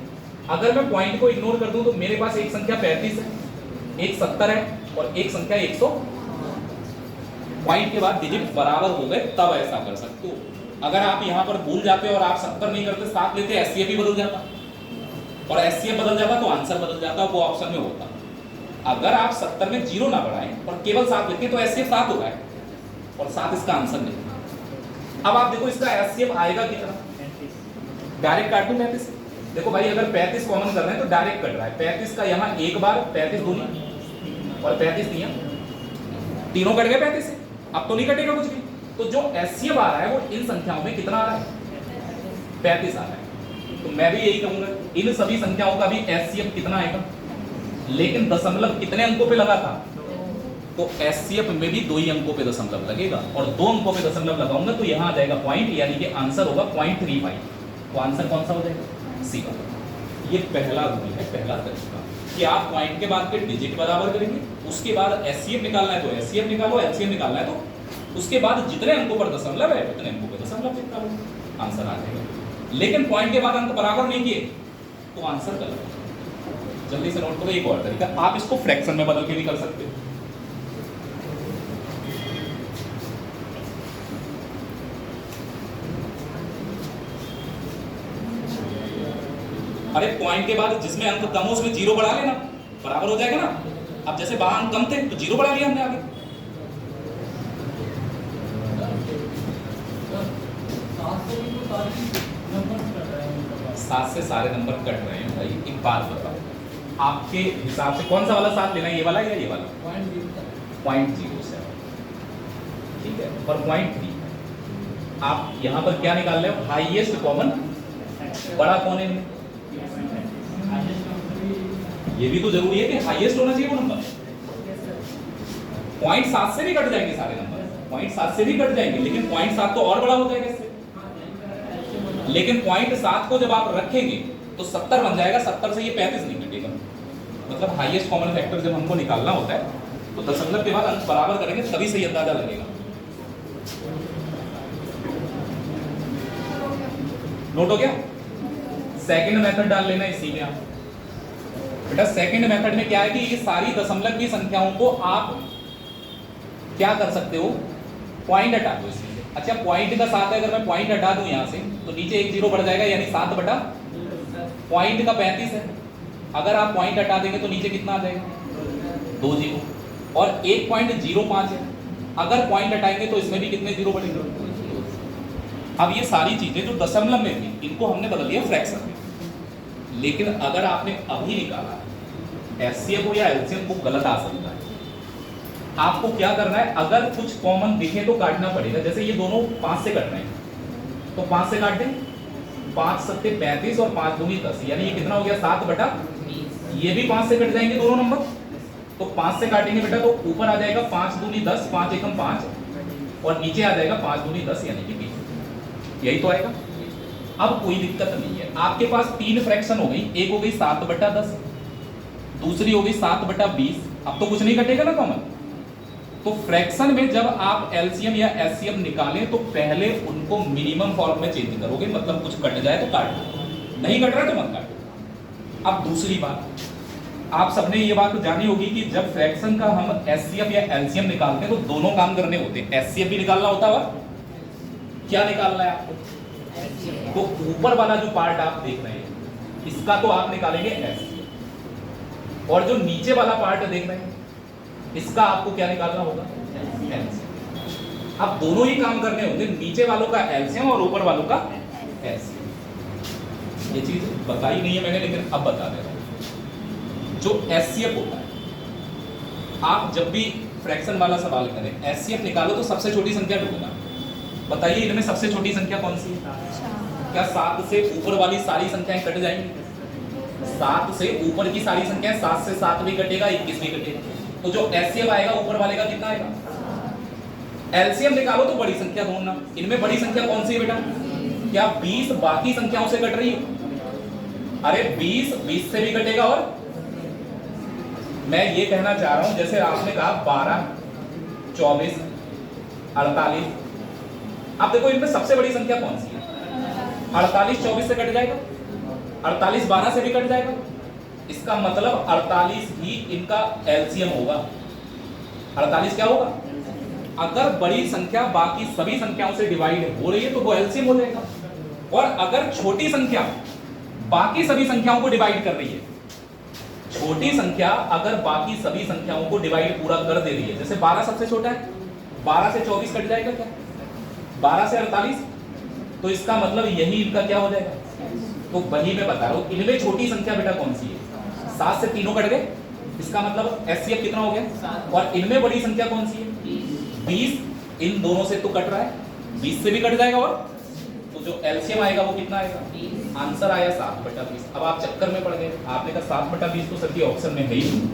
अगर मैं पॉइंट को इग्नोर कर दूं तो मेरे पास एक संख्या 35 है, एक 70 है और एक संख्या 100। पॉइंट के बाद डिजिट बराबर हो गए तब ऐसा कर सकते हो। अगर आप यहां पर भूल जाते और आप 70 नहीं करते, 7 लेते, एससीएफ भी बदल जाता, और एससीएफ बदल जाता तो आंसर बदल जाता, वो ऑप्शन में होता। अगर आप 70 में 0 ना बढ़ाएं और केवल 7 लिखें तो एससीएफ 7 होगा, और 7 इसका आंसर नहीं। अब आप देखो इसका एचसीएफ आएगा कितना, डायरेक्ट काट दूं 35 से। देखो भाई अगर 35 कॉमन कर रहे हैं तो डायरेक्ट कट रहा है। 35 का यहाँ एक बार, 35 दूनी और 35 दिया, तीनों कट गए 35 से। अब तो नहीं कटेगा कुछ भी। तो जो एचसीएफ आ रहा है वो इन संख्याओं में कितना आ रहा है, 35 आ रहा है। तो मैं भी यही कहूंगा इन सभी संख्याओं का भी एचसीएफ कितना आएगा, लेकिन दशमलव कितने अंकों पे लगा था, तो एचसीएफ में भी 2 ही अंकों पे दशमलव लगेगा, और 2 अंकों पे दशमलव लगाऊंगा तो यहाँ आ जाएगा पॉइंट, यानी कि आंसर होगा 0.35। तो आंसर कौन सा हो जाएगा, सी का। ये पहला रूल है, पहला तरीका कि आप पॉइंट के बाद के डिजिट बराबर करेंगे, उसके बाद एचसीएफ निकालना है तो एचसीएफ निकालो, एलसीएम निकालना है तो उसके बाद जितने अंकों पर दशमलव है उतने अंकों पे दशमलव निकालो, आंसर आ जाएगा। लेकिन पॉइंट के बाद अंक बराबर नहीं किए तो आंसर गलत है। जल्दी से नोट करो। एक और तरीका, आप इसको फ्रैक्शन में बदल के भी कर सकते हो। अरे पॉइंट के बाद जिसमें अंक कम हो उसमें जीरो बढ़ा लेना, बराबर हो जाएगा ना। अब जैसे वहां अंक कम थे तो जीरो बढ़ा लिया हमने आगे। सात से सारे नंबर कट रहे हैं भाई। एक बात बताओ, आपके हिसाब से कौन सा वाला 7 लेना है, ये वाला या ये वाला? 0.07, ठीक है। और 0.3 आप यहां पर क्या निकाल रहे हो, हाईएस्ट कॉमन बड़ा कौन है इनमें? ये भी तो जरूरी है कि हाईएस्ट होना चाहिए वो नंबर। 0.7 से भी कट जाएंगे सारे नंबर, 0.7 से भी कट जाएंगे, लेकिन 0.7 तो और बड़ा हो जाएगा इससे। लेकिन 0.7 को जब आप रखेंगे तो 70 बन जाएगा, 70 से ये 35 नहीं कटेगा। मतलब हाईएस्ट कॉमन फैक्टर जब हमको निकालना होता है तो दशमलव के बाद अंक बराबर करेंगे तभी सही अंदाजा लगेगा। नोट हो गया? सेकंड मेथड डाल लेना इसी में। आप बेटा सेकंड मेथड में क्या है कि ये सारी दशमलव की संख्याओं को आप क्या कर सकते हो, पॉइंट हटा दो इसमें से। अच्छा पॉइंट का 7 है, अगर मैं पॉइंट हटा दूं यहां से तो नीचे एक जीरो बढ़ जाएगा, यानी 7 बटा पॉइंट का 35 है। अगर आप पॉइंट हटा देंगे तो नीचे कितना आ जाएगा, 2 जीरो। और 1.05 है, अगर पॉइंट हटाएंगे तो इसमें भी कितने जीरो बढ़ेंगे। अब ये सारी चीजें जो दशमलव में थी इनको हमने बदल दिया फ्रैक्शन में। लेकिन अगर आपने अभी निकाला एचसीएफ हो या एलसीएम को गलत आ सकता है। आपको क्या करना है, अगर कुछ कॉमन दिखे तो काटना पड़ेगा। जैसे ये दोनों 5 से कट रहे हैं तो 5 से काट दें, 5 सत्ते 35 और 5 दूनी 10, यानी ये कितना हो गया 7 बटा। ये भी 5 से कट जाएंगे दोनों नंबर, तो 5 से काटेंगे बेटा तो ऊपर आ जाएगा 5 दूनी 10, 5 एकम 5 और नीचे आ जाएगा 5 दूनी 10 यानी कि 20। यही तो आएगा। अब कोई दिक्कत नहीं है, आपके पास 3 फ्रैक्शन हो गई, एक हो गई 7 बटा 10, दूसरी हो गई 7 बटा 20। अब तो कुछ नहीं कटेगा ना कॉमन। तो फ्रैक्शन में जब आप एलसीएम या एचसीएम निकालें तो पहले उनको मिनिमम फॉर्म में चेंज करोगे, मतलब कुछ कट जाए तो काट दो, नहीं कट रहा तो मत काटो। अब दूसरी बात, आप सबने ये बात जानी होगी कि जब फ्रैक्शन का हम एचसीएफ या एलसीएम निकालते हैं तो दोनों काम करने होते हैं। एचसीएफ भी निकालना होता है, क्या निकालना है आपको, तो ऊपर वाला जो पार्ट आप देख रहे हैं इसका तो आप निकालेंगे एचसीएफ, और जो नीचे वाला पार्ट देख रहे हैं इसका आपको क्या निकालना होगा, एलसीएम। अब दोनों ही काम करने होंगे, नीचे वालों का एलसीएम और ऊपर वालों का एचसीएफ। ये चीज बताई नहीं है मैंने, लेकिन अब बता दे रहा हूं। जो एचसीएफ होता है, आप जब भी फ्रैक्शन वाला सवाल करें एचसीएफ निकालो तो सबसे छोटी संख्या ढूंढना। बताइए इनमें सबसे छोटी संख्या कौन सी है? क्या 7 से ऊपर वाली सारी संख्याएं कट जाएंगी? 7 से ऊपर की सारी संख्याएं, 7 से 7 भी कटेगा, 21 भी कटेगा। तो जो एचसीएफ आएगा ऊपर वाले का कितना आएगा? एलसीएम निकालो तो बड़ी संख्या ढूंढना। इनमें बड़ी संख्या कौन सी है बेटा? क्या 20 बाकी संख्याओं से कट रही है? अरे 20 से भी कटेगा। और मैं ये कहना चाह रहा हूं, जैसे आपने कहा 12, 24, 48। अब देखो इनमें सबसे बड़ी संख्या कौन सी है? 48 24 से कट जाएगा, 48 12 से भी कट जाएगा। इसका मतलब 48 ही इनका एलसीएम होगा। 48 क्या होगा? अगर बड़ी संख्या बाकी सभी संख्याओं से डिवाइड हो रही है तो वो एलसीएम हो जाएगा। और अगर छोटी संख्या बाकी सभी संख्याओं को डिवाइड कर रही है, छोटी संख्या अगर बाकी सभी संख्याओं को डिवाइड पूरा कर दे रही है, जैसे 12 सबसे छोटा है, 12 से 24 कट जाएगा क्या? 12 से 48, तो इसका मतलब यही इनका क्या हो जाएगा? तो वही मैं बता रहा हूँ, इनमें छोटी संख्या बेटा कौन सी है? 7 से तीनों कट गए, इसका मतलब एचसीएफ कितना हो गया? और इनमें बड़ी संख्या कौन सी है? 20। इन दोनों से तो कट रहा है, 20 से भी कट जाएगा, और तो जो एलसीएम आएगा वो कितना आएगा? आंसर आया 7/20। अब आप चक्कर में पड़ गए, आपने कहा 7/20 तो सर की ऑप्शन में है ही नहीं,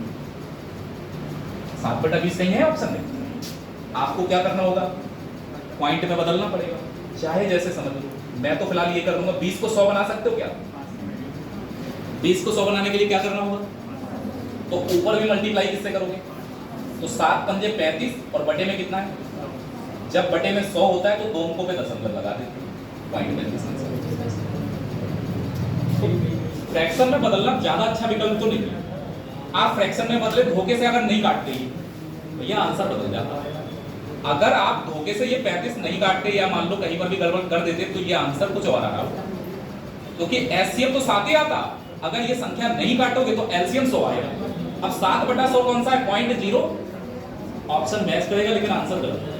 7/20 कहीं है ऑप्शन में? आपको क्या करना होगा? पॉइंट में बदलना पड़ेगा, चाहे जैसे समझ लो। मैं तो फिलहाल ये कर दूंगा, 20 को 100 बना सकते हो क्या? 20 को 100 बनाने के लिए क्या करना होगा? तो ऊपर भी मल्टीप्लाई किससे करोगे? तो 7 पंजे 35 और बटे में कितना है? जब बटे में 100 होता है तो दो अंकों पे दशमलव लगा देते हैं, पॉइंट में। फ्रैक्शन में बदलना ज्यादा अच्छा विकल्प तो नहीं है। आप फ्रैक्शन में बदले, धोखे से अगर नहीं काटते ही भैया आंसर बदल जाता है। अगर आप धोखे से ये 35 नहीं काटते या मान लो कहीं पर भी गड़बड़ कर देते तो ये आंसर कुछ और आ रहा होगा, क्योंकि एचसीएफ तो 7 ही आता। अगर ये संख्या नहीं काटोगे तो एलसीएम 100 आएगा। अब 7/100 कौन सा है? 0.0। ऑप्शन मैच करेगा लेकिन आंसर गलत है।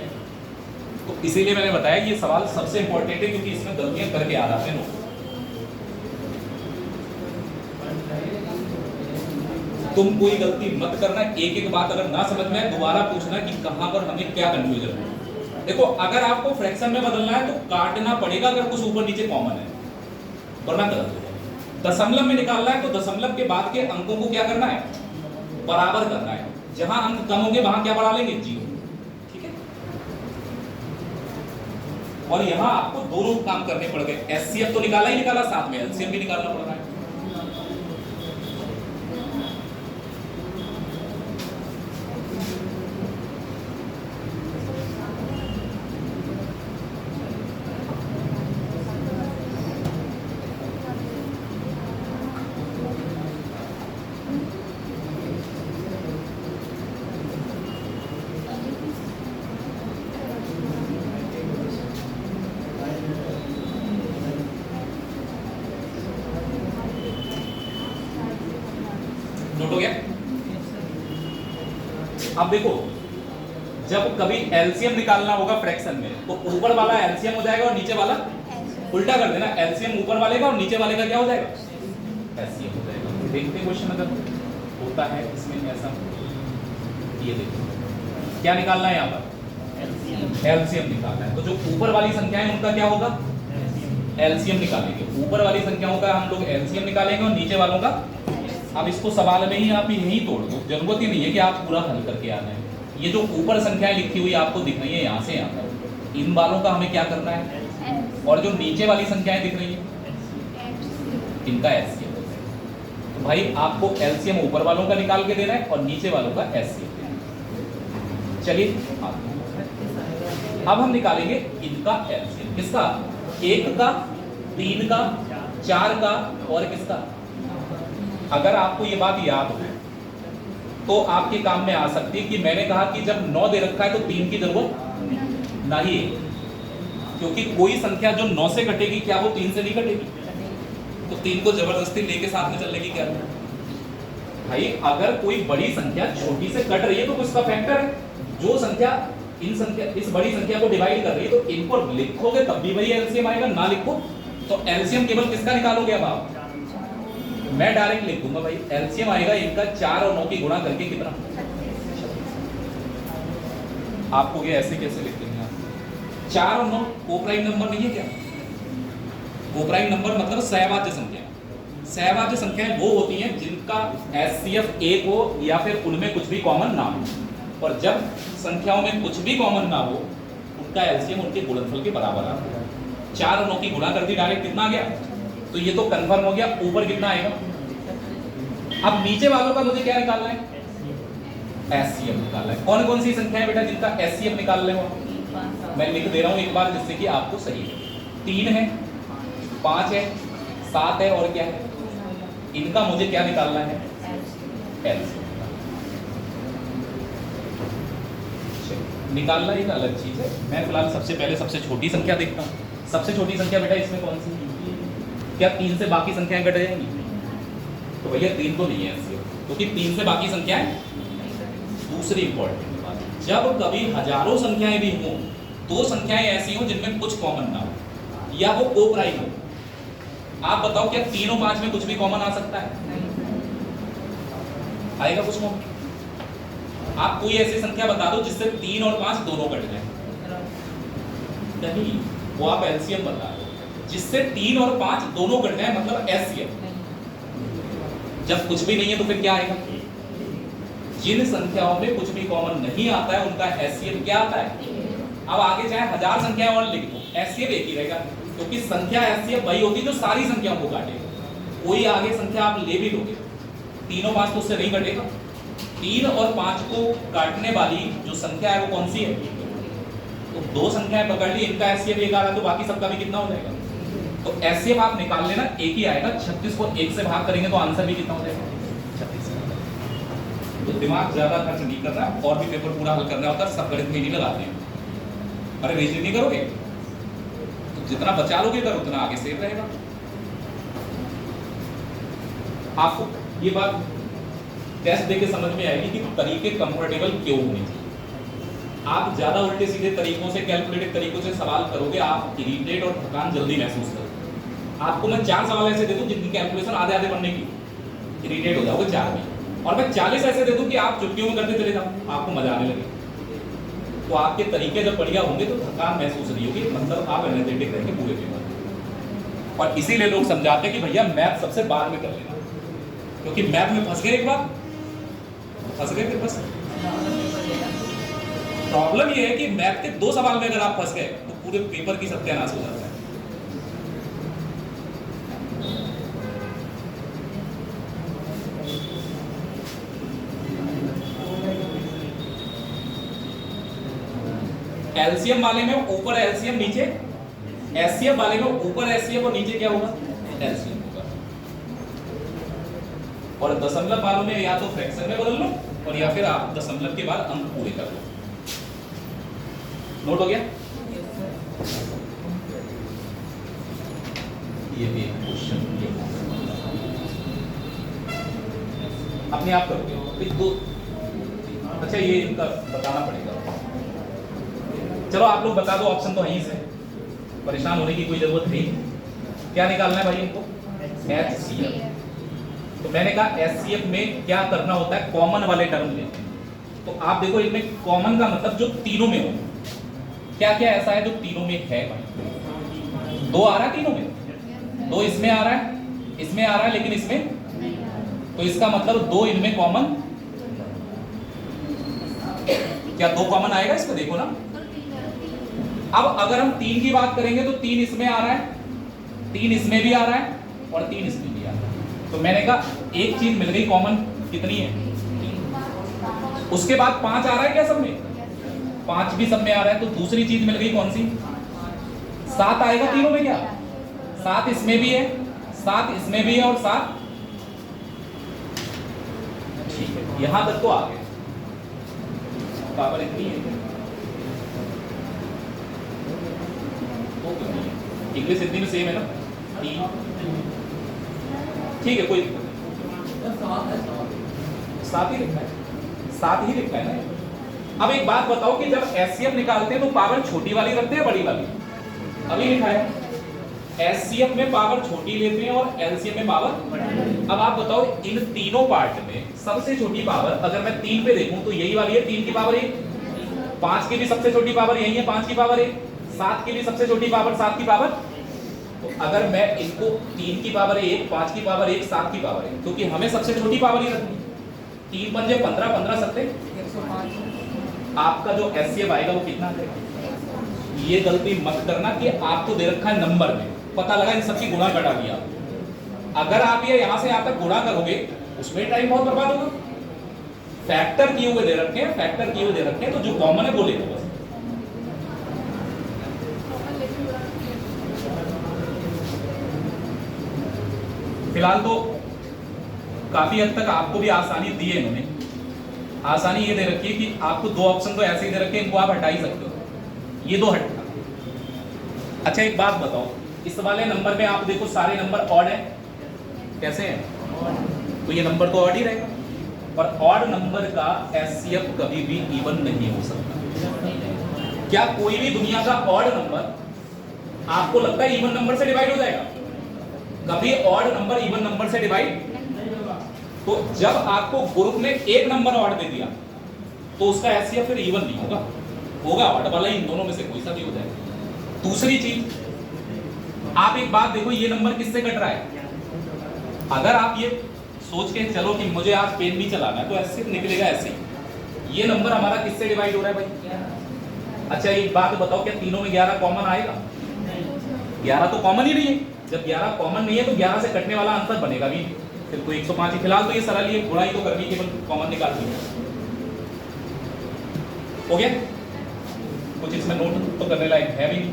तो इसीलिए मैंने बताया ये सवाल सबसे इंपॉर्टेंट है, क्योंकि इसमें गलतियां करके आ जाते हैं लोग। तुम कोई गलती मत करना, एक एक बात अगर ना समझ में आए दोबारा पूछना कि कहां पर हमें क्या कंफ्यूजन है। देखो, अगर आपको फ्रैक्शन में बदलना है तो काटना पड़ेगा अगर कुछ ऊपर नीचे कॉमन है, वरना गलत हो जाएगा। दशमलव में निकालना है तो दशमलव के बाद के अंकों को क्या करना है? बराबर करना है। जहां अंक कम होंगे वहां क्या बढ़ा लेंगे? 0। ठीक है। और यहां आपको दोनों काम करने पड़ गए, एचसीएफ तो निकाला ही निकाला, साथ में एलसीएम भी निकालना पड़ रहा है। नोट हो गया? अब देखो, जब कभी एलसीएम निकालना होगा फ्रैक्शन में तो ऊपर वाला एलसीएम हो जाएगा और नीचे वाला उल्टा कर देना, एलसीएम ऊपर वाले का और नीचे वाले का क्या हो जाएगा? एलसीएम हो जाएगा। देखते हैं क्वेश्चन अगर होता है इसमें ऐसा। ये देखो क्या निकालना है, यहाँ पर एलसीएम निकालना है। तो जो ऊपर वाली संख्याएं उनका क्या होगा? एलसीएम निकालेंगे। ऊपर वाली संख्याओं का हम लोग एलसीएम निकालेंगे और नीचे वालों का। अब इसको सवाल में ही आप यही तोड़ दो, जरूरत ही नहीं है कि आप पूरा हल करके आ जाए। ये जो ऊपर संख्याएं लिखी हुई आपको दिख रही है यहाँ से यहाँ तक, इन वालों का हमें क्या करना है? और जो नीचे वाली संख्याएं दिख रही है इनका एलसीएम होता है। तो भाई आपको एलसीएम ऊपर वालों का निकाल के देना है और नीचे वालों का एलसीएम देना है। चलिए अब हम निकालेंगे इनका एलसीएम। किसका? 1 का, 3 का, 4 का और किसका? अगर आपको ये बात याद हो तो आपके काम में आ सकती है कि मैंने कहा कि जब 9 दे रखा है तो 3 की जरूरत नहीं है, क्योंकि कोई संख्या जो 9 से कटेगी क्या वो 3 से नहीं कटेगी? तो 3 को जबरदस्ती लेके साथ में चलने की क्या है? भाई अगर कोई बड़ी संख्या छोटी से कट रही है तो उसका फैक्टर है। जो संख्या इस बड़ी संख्या को डिवाइड कर रही है तो इनको लिखोगे तब भी वही एलसीएम आएगा, ना लिखो तो एलसीएम केवल किसका निकालोगे? अब आप, मैं डायरेक्ट लिख दूंगा भाई, एलसीएम आएगा इनका 4 और 9 की गुणा करके कितना? आपको ये ऐसे कैसे लिख देंगे आप? 4 और 9 कोप्राइम नंबर नहीं है क्या? कोप्राइम नंबर मतलब सहवाच्य संख्या। सहवाच्य संख्याएं वो होती हैं जिनका एचसीएफ 1 हो या फिर उनमें कुछ भी कॉमन ना हो। और जब संख्याओं में कुछ भी कॉमन ना हो उनका एलसीएम उनके गुणनफल के बराबर आता है। 4 और 9 की गुणा कर दी, डायरेक्ट कितना आ गया? तो ये तो कंफर्म हो गया। ऊपर कितना आएगा? अब नीचे वालों का मुझे क्या निकालना है? एचसीएफ निकालना है। कौन कौन सी संख्याएं बेटा जिनका एचसीएफ निकाल रहे हो? मैं लिख दे रहा हूं एक बार जिससे कि आपको सही है। 3 है, 5 है, 7 है और क्या है? इनका मुझे क्या निकालना है? एलसीएम निकालना एक अलग चीज है। मैं फिलहाल सबसे पहले सबसे छोटी संख्या देखता हूँ। सबसे छोटी संख्या बेटा इसमें कौन सी? क्या 3 से बाकी संख्याएं घट जाएंगी? तो भैया 3 तो नहीं है ऐसे, क्योंकि 3 से बाकी संख्याएं। दूसरी इंपॉर्टेंट बात, जब कभी हजारों संख्याएं भी हों दो संख्याएं ऐसी हो जिनमें कुछ कॉमन ना हो या वो को प्राइम हो। आप बताओ क्या 3 और 5 में कुछ भी कॉमन आ सकता है? आएगा कुछ कॉमन? आप कोई ऐसी संख्या बता दो जिससे 3 और 5 दोनों कट जाए। नहीं, वो आप एलसीएम बता दो जिससे 3 और 5 दोनों कट जाए, मतलब एलसीएम। जब कुछ भी नहीं है तो फिर क्या आएगा? जिन संख्याओं में कुछ भी कॉमन नहीं आता है उनका एलसीएम क्या आता है? अब आगे चाहे 1000 संख्याएं और लिख दो, एलसीएम एक ही रहेगा, क्योंकि संख्या एलसीएम वही होती है जो सारी संख्याओं को काटेगा। कोई आगे संख्या आप ले भी लोगे, 3 और 5 तो उससे नहीं कटेगा। 3 और 5 को काटने वाली जो संख्या है वो कौन सी है? तो दो संख्याएं पकड़ ली, इनका एलसीएम एक आ रहा है तो बाकी सबका भी कितना हो जाएगा? तो एलसीएम आप निकाल लेना, एक ही आएगा। 36 को 1 से भाग करेंगे तो आंसर भी कितना हो जाएगा? 36। तो दिमाग ज्यादा खर्च नहीं करना, और भी पेपर पूरा हल करना होता है, सब गणित में नहीं लगाते हैं। अरे रीजनिंग नहीं करोगे तो जितना बचा लोगे इधर उतना आगे सेफ रहेगा। आपको ये बात टेस्ट देके समझ में आएगी कि तरीके कंफर्टेबल क्यों होने चाहिए। आप ज्यादा उल्टे सीधे तरीकों से, कैलकुलेटेड तरीकों से सवाल करोगे, आप इरिटेट और थकान जल्दी महसूस करोगे। आपको मैं 4 सवाल ऐसे दे दूं जिनकी कैलकुलेशन आधे आधे पढ़ने की, इरिटेट हो जाओगे 4 में, और मैं 40 ऐसे दे दूं कि आप चुटकियों में करते चले जाओ, आपको मजा आने लगे। तो आपके तरीके जब बढ़िया होंगे तो थकान महसूस नहीं होगी, मतलब आप एनर्जेटिक रहेंगे पूरे पेपर। और इसीलिए लोग समझाते हैं कि भैया मैथ सबसे बाद में कर लेना, क्योंकि मैथ में फंस गए एक बार, फंस गए फिर बस। प्रॉब्लम ये है कि मैथ के 2 सवाल में अगर आप फंस गए तो पूरे पेपर की सत्यानाश हो जाता है। एलसीएम वाले में ऊपर एलसीएम नीचे एचसीएफ वाले में ऊपर एचसीएफ और नीचे क्या होगा? एलसीएम होगा। और दशमलव वालों में या तो फ्रैक्शन में बदल लो और या फिर आप दशमलव के बाद अंक पूरे कर लो। नोट हो गया? ये भी क्वेश्चन अपने आप करोगे दो। अच्छा ये इनका बताना पड़ेगा। चलो आप लोग बता दो, ऑप्शन तो है ही से, परेशान होने की कोई जरूरत नहीं। क्या निकालना है भाई इनको? एचसीएफ। तो मैंने कहा एचसीएफ में क्या करना होता है, कॉमन वाले टर्म लेते हैं। तो आप देखो इनमें कॉमन का मतलब जो तीनों में हो, क्या क्या ऐसा है जो तीनों में है भाई? 2 आ रहा है तीनों में, 2 इसमें आ रहा है, इसमें आ रहा है, लेकिन इसमें, तो इसका मतलब 2 इनमें कॉमन। क्या 2 कॉमन आएगा इसमें? देखो ना, अब अगर हम 3 की बात करेंगे तो 3 इसमें आ रहा है, 3 इसमें भी आ रहा है और 3 इसमें भी आ रहा है। तो मैंने कहा एक चीज मिल गई कॉमन, कितनी है? 3। उसके बाद 5 आ रहा है क्या सब में? 5 भी सब में आ रहा है, तो दूसरी चीज मिल गई कौन सी? 7 आएगा तीनों में क्या? 7 इसमें भी है, 7 इसमें भी है और 7, ठीक है, यहां तक तो आ गए। पावर इतनी है, इंग्लिश हिंदी में सेम है ना? 3, ठीक है, कोई 7 ही लिखना है, 7 ही लिखना है ना। अब एक बात बताओ कि जब एचसीएफ निकालते हैं तो पावर छोटी वाली रखते हैं बड़ी वाली? अभी लिखा है एचसीएफ में पावर छोटी लेते हैं और एलसीएम में पावर बड़ी। अब आप बताओ इन तीनों पार्ट में सबसे छोटी पावर अगर मैं 3 पे देखूं तो यही वाली है, 3 की पावर 1, 5 की भी सबसे छोटी पावर यही है, 5 की पावर 1, 7 की भी सबसे छोटी पावर 7 की पावर। तो अगर मैं इनको 3 की पावर 1, 5 की पावर 1, 7 की पावर 1, क्योंकि हमें सबसे छोटी पावर ही रखनी, 3 पंजे 15, 15 सत्ते 105। आपका जो एचसीएफ आएगा वो कितना आएगा? ये गलती मत करना कि आपको दे रखा है नंबर में, पता लगा इन सबकी गुणा घटा दिया। अगर आप ये यहां से यहां तक गुणा करोगे उसमें टाइम बहुत बर्बाद होगा। फैक्टर किए हुए दे रखे हैं, फैक्टर किए हुए दे रखे हैं, तो जो कॉमन है वो ले लो बस। फिलहाल तो काफी हद तक आपको भी आसानी दी है इन्होंने। आसानी ये दे रखी है कि आपको 2 ऑप्शन तो ऐसे ही दे रखे हैं, इनको आप हटा ही सकते हो, ये 2 हटा। अच्छा एक बात बताओ, इस वाले नंबर में आप देखो सारे नंबर ऑड है, कैसे हैं? तो ये नंबर तो ऑड ही रहेगा, और ऑड नंबर का एचसीएफ कभी भी इवन नहीं हो सकता। क्या कोई भी दुनिया का ऑड नंबर आपको लगता है इवन नंबर से डिवाइड हो जाएगा? कभी ऑड नंबर इवन नंबर से डिवाइड? तो जब आपको ग्रुप में एक नंबर ऑड दे दिया तो उसका एचसीएफ फिर इवन नहीं होगा, होगा ऑड वाला ही, इन दोनों में से कोई सा भी हो जाएगा। दूसरी चीज, आप एक बात देखो, ये नंबर किससे कट रहा है? अगर आप ये सोच के चलो कि मुझे आज पेन भी चलाना है तो ऐसे निकलेगा ऐसे। ये नंबर हमारा किससे डिवाइड हो रहा है भाई? अच्छा एक बात बताओ, क्या तीनों में 11 कॉमन आएगा? 11 तो कॉमन ही नहीं है। जब 11 कॉमन नहीं है तो 11 से कटने वाला आंसर बनेगा भी नहीं। फिर तो 105 ही। फिलहाल तो ये सरल ही है, गुणा ही तो करनी, केवल कॉमन निकालनी है। हो गया? कुछ इसमें नोट तो करने लायक है भी नहीं।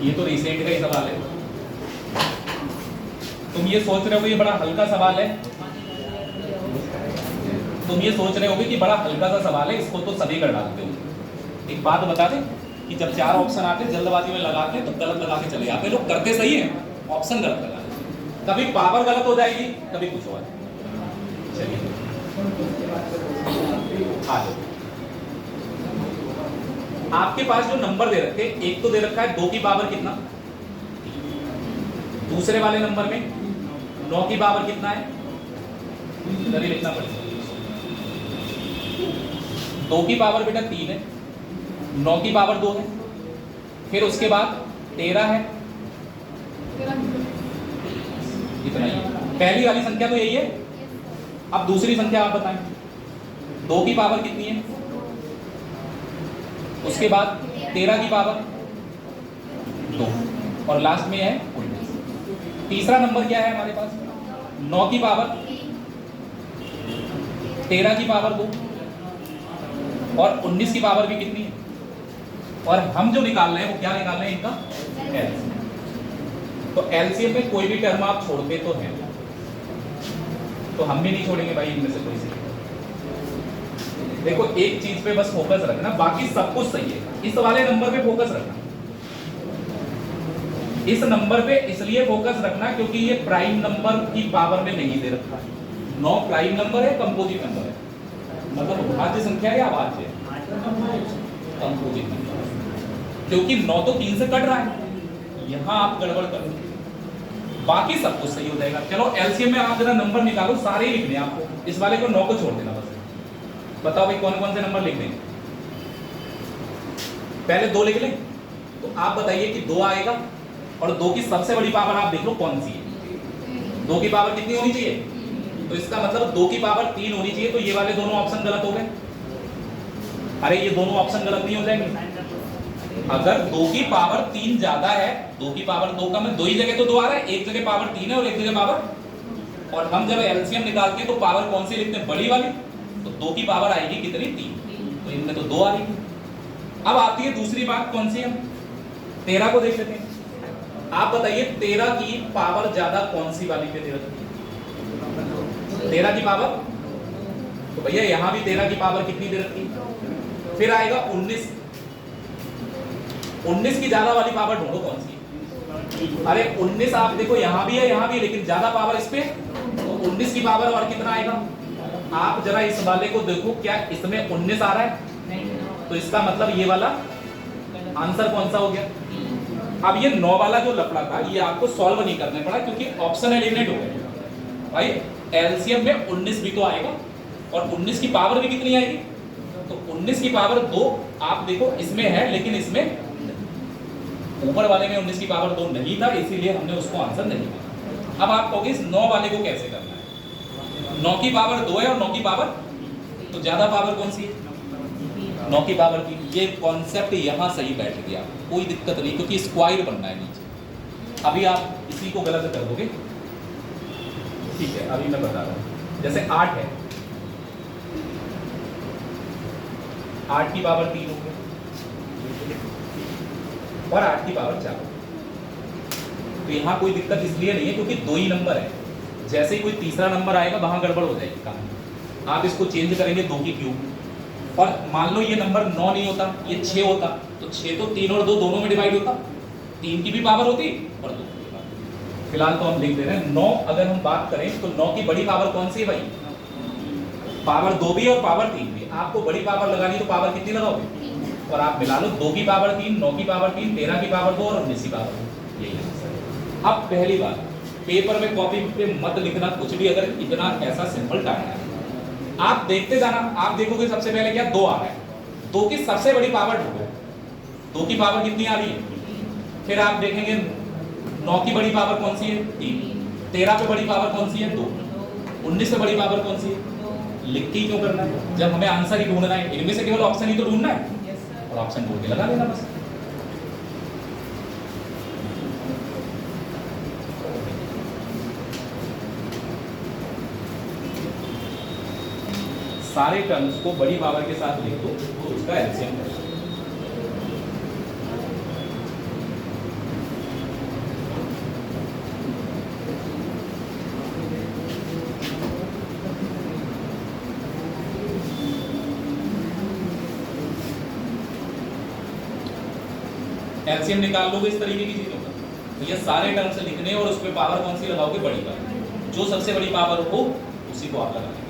ये तो रिसेंट का ही सवाल है। तुम ये सोच रहे हो ये बड़ा हल्का सवाल है, तुम ये सोच रहे होगे कि बड़ा हल्का सा सवाल है, इसको तो सभी कर डालते हो। एक बात बता दें कि जब 4 ऑप्शन आते हैं जल्दबाजी में लगाते हैं तो गलत लगा के चले जाते हैं। लोग करते सही है, ऑप्शन गलत लगा देते। कभी पावर गलत हो जाएगी, कभी कुछ और। चलिए आ जाओ। आपके पास जो नंबर दे रखे, एक तो दे रखा है 2 की पावर कितना, दूसरे वाले नंबर में 9 की पावर कितना है, इधर ही लिखना पड़ेगा। 2 की पावर बेटा 3 है, 9 की पावर 2 है, फिर उसके बाद 13 है, इतना ही है। पहली वाली संख्या तो यही है। अब दूसरी संख्या आप बताएं, 2 की पावर कितनी है, उसके बाद 13 की पावर 2 और लास्ट में है 19। तीसरा नंबर क्या है हमारे पास? 9 की पावर 13 की पावर 2 और 19 की पावर भी कितनी है? और हम जो निकाल रहे हैं वो क्या निकाल रहे हैं? इनका एलसीएम। तो एलसीएम में कोई भी टर्म आप छोड़ते तो हैं, तो हम भी नहीं छोड़ेंगे भाई इनमें से कोई से। देखो एक चीज पे बस फोकस रखना, बाकी सब कुछ सही है। इस वाले नंबर पे फोकस रखना, इस नंबर पे इसलिए फोकस रखना क्योंकि ये प्राइम नंबर की पावर में नहीं दे रखा। 9 प्राइम नंबर है, कंपोजिट नंबर है, मतलब भाज्य संख्या है या अभाज्य है? कंपोजिट नंबर, क्योंकि 9 तो 3 से कट रहा है, यहां आप गड़बड़ करो, बाकी सब कुछ सही हो जाएगा। चलो एलसीएम में आप जरा नंबर निकालो, सारे ही लिखने हैं आपको, इस वाले को 9 को छोड़ देना बस। बताओ भाई कौन कौन से नंबर लिख देंगे? पहले 2 लिख लें, तो आप बताइए कि 2 आएगा, और 2 की सबसे बड़ी पावर आप देख लो कौन सी है। 2 की पावर कितनी होनी चाहिए? तो इसका मतलब 2 की पावर 3 होनी चाहिए। तो ये वाले दोनों ऑप्शन गलत हो गए। अरे ये दोनों ऑप्शन गलत नहीं हो जाएंगे? अगर 2 की पावर 3 ज्यादा है, 2 की पावर 2 कम है, 2 ही जगह तो 2 आ रहा है, एक जगह पावर 3 है और एक जगह पावर, और हम जब एलसीएम निकालते हैं तो पावर कौन सी लिखते हैं? बड़ी वाली। तो 2 की पावर आएगी कितनी? 3। तो इनमें तो 2 आ रही है। अब आती है दूसरी बात, कौन सी है? 13 को देख लेते हैं। आप बताइए 13 की पावर ज्यादा कौन सी वाली पे दे रखी है? 13 की पावर, तो भैया यहां भी 13 की पावर कितनी दे रखी है? फिर आएगा 19। 19 की ज्यादा वाली पावर ढूंढो कौन सी है? अरे 19 आप देखो यहां भी है, यहां भी है, लेकिन ज्यादा पावर इस पे, तो 19 की पावर और कितना आएगा? आप जरा इस वाले को देखो, क्या इसमें 19 आ रहा है? तो इसका मतलब ये वाला आंसर कौन सा हो गया? अब ये 9 वाला जो लफड़ा था ये आपको सॉल्व नहीं करना पड़ा क्योंकि ऑप्शन एलिमिनेट हो गए। भाई एलसीएम में 19 भी तो आएगा, और 19 की पावर भी कितनी आएगी? तो 19 की पावर 2 आप देखो इसमें है, लेकिन इसमें ऊपर वाले में 19 की पावर 2 नहीं था, इसीलिए हमने उसको आंसर नहीं माना। अब आप कहोगे इस 9 वाले को कैसे करना है? 9 की पावर 2 है और 9 की पावर, तो ज्यादा पावर कौन सी है? 9 की पावर 3। ये कॉन्सेप्ट यहाँ सही बैठ गया, कोई दिक्कत नहीं, क्योंकि स्क्वायर बनना है नीचे। अभी आप इसी को गलत कर दोगे, ठीक है? अभी मैं बता रहा हूँ, जैसे 8 है, 8 की पावर 3 हो गई और 8 की पावर 4। तो यहाँ कोई दिक्कत इसलिए नहीं है क्योंकि 2 ही नंबर है। जैसे ही कोई तीसरा नंबर आएगा वहां गड़बड़ हो जाएगी कहानी। आप इसको चेंज करेंगे 2 की क्यूब, और मान लो ये नंबर 9 नहीं होता, ये 6 होता, तो 6 तो 3 और 2 दोनों में डिवाइड होता, 3 की भी पावर होती और 2 की भी पावर। फिलहाल तो हम लिख दे रहे हैं 9। अगर हम बात करें तो 9 की बड़ी पावर कौन सी है भाई? पावर 2 भी और पावर 3 भी। आपको बड़ी पावर लगानी तो पावर कितनी लगाओगे, और आप मिला लो 2 की पावर 3, 9 की पावर 3, 13 की पावर 2 और 19 की पावर 2, यही आंसर है। अब पहली बात, पेपर में कॉपी पे मत लिखना कुछ भी, अगर इतना ऐसा सिंपल टाइम है आप देखते जाना, आप देखोगे सबसे पहले क्या 2 आ रहा है, 2 की सबसे बड़ी पावर 2 है, 2 की पावर कितनी आ रही है, फिर आप देखेंगे 9 की बड़ी पावर कौन सी है 3, 13 पे बड़ी पावर कौन सी है 2, 19 पे बड़ी पावर कौन सी है। लिख के क्यों करना है जब हमें आंसर ही ढूंढना है, इनमें से केवल ऑप्शन ही तो ढूंढना है, और ऑप्शन ढूंढ के लगा देना बस। सारे टर्म्स को बड़ी पावर के साथ लिख दो तो उसका एलसीएम है। एलसीएम निकाल लोगे इस तरीके की चीजों का, तो ये सारे टर्म्स लिखने और उस पर पावर कौन सी लगाओगे, बड़ी पावर, जो सबसे बड़ी पावर हो उसी को आप लगाएंगे।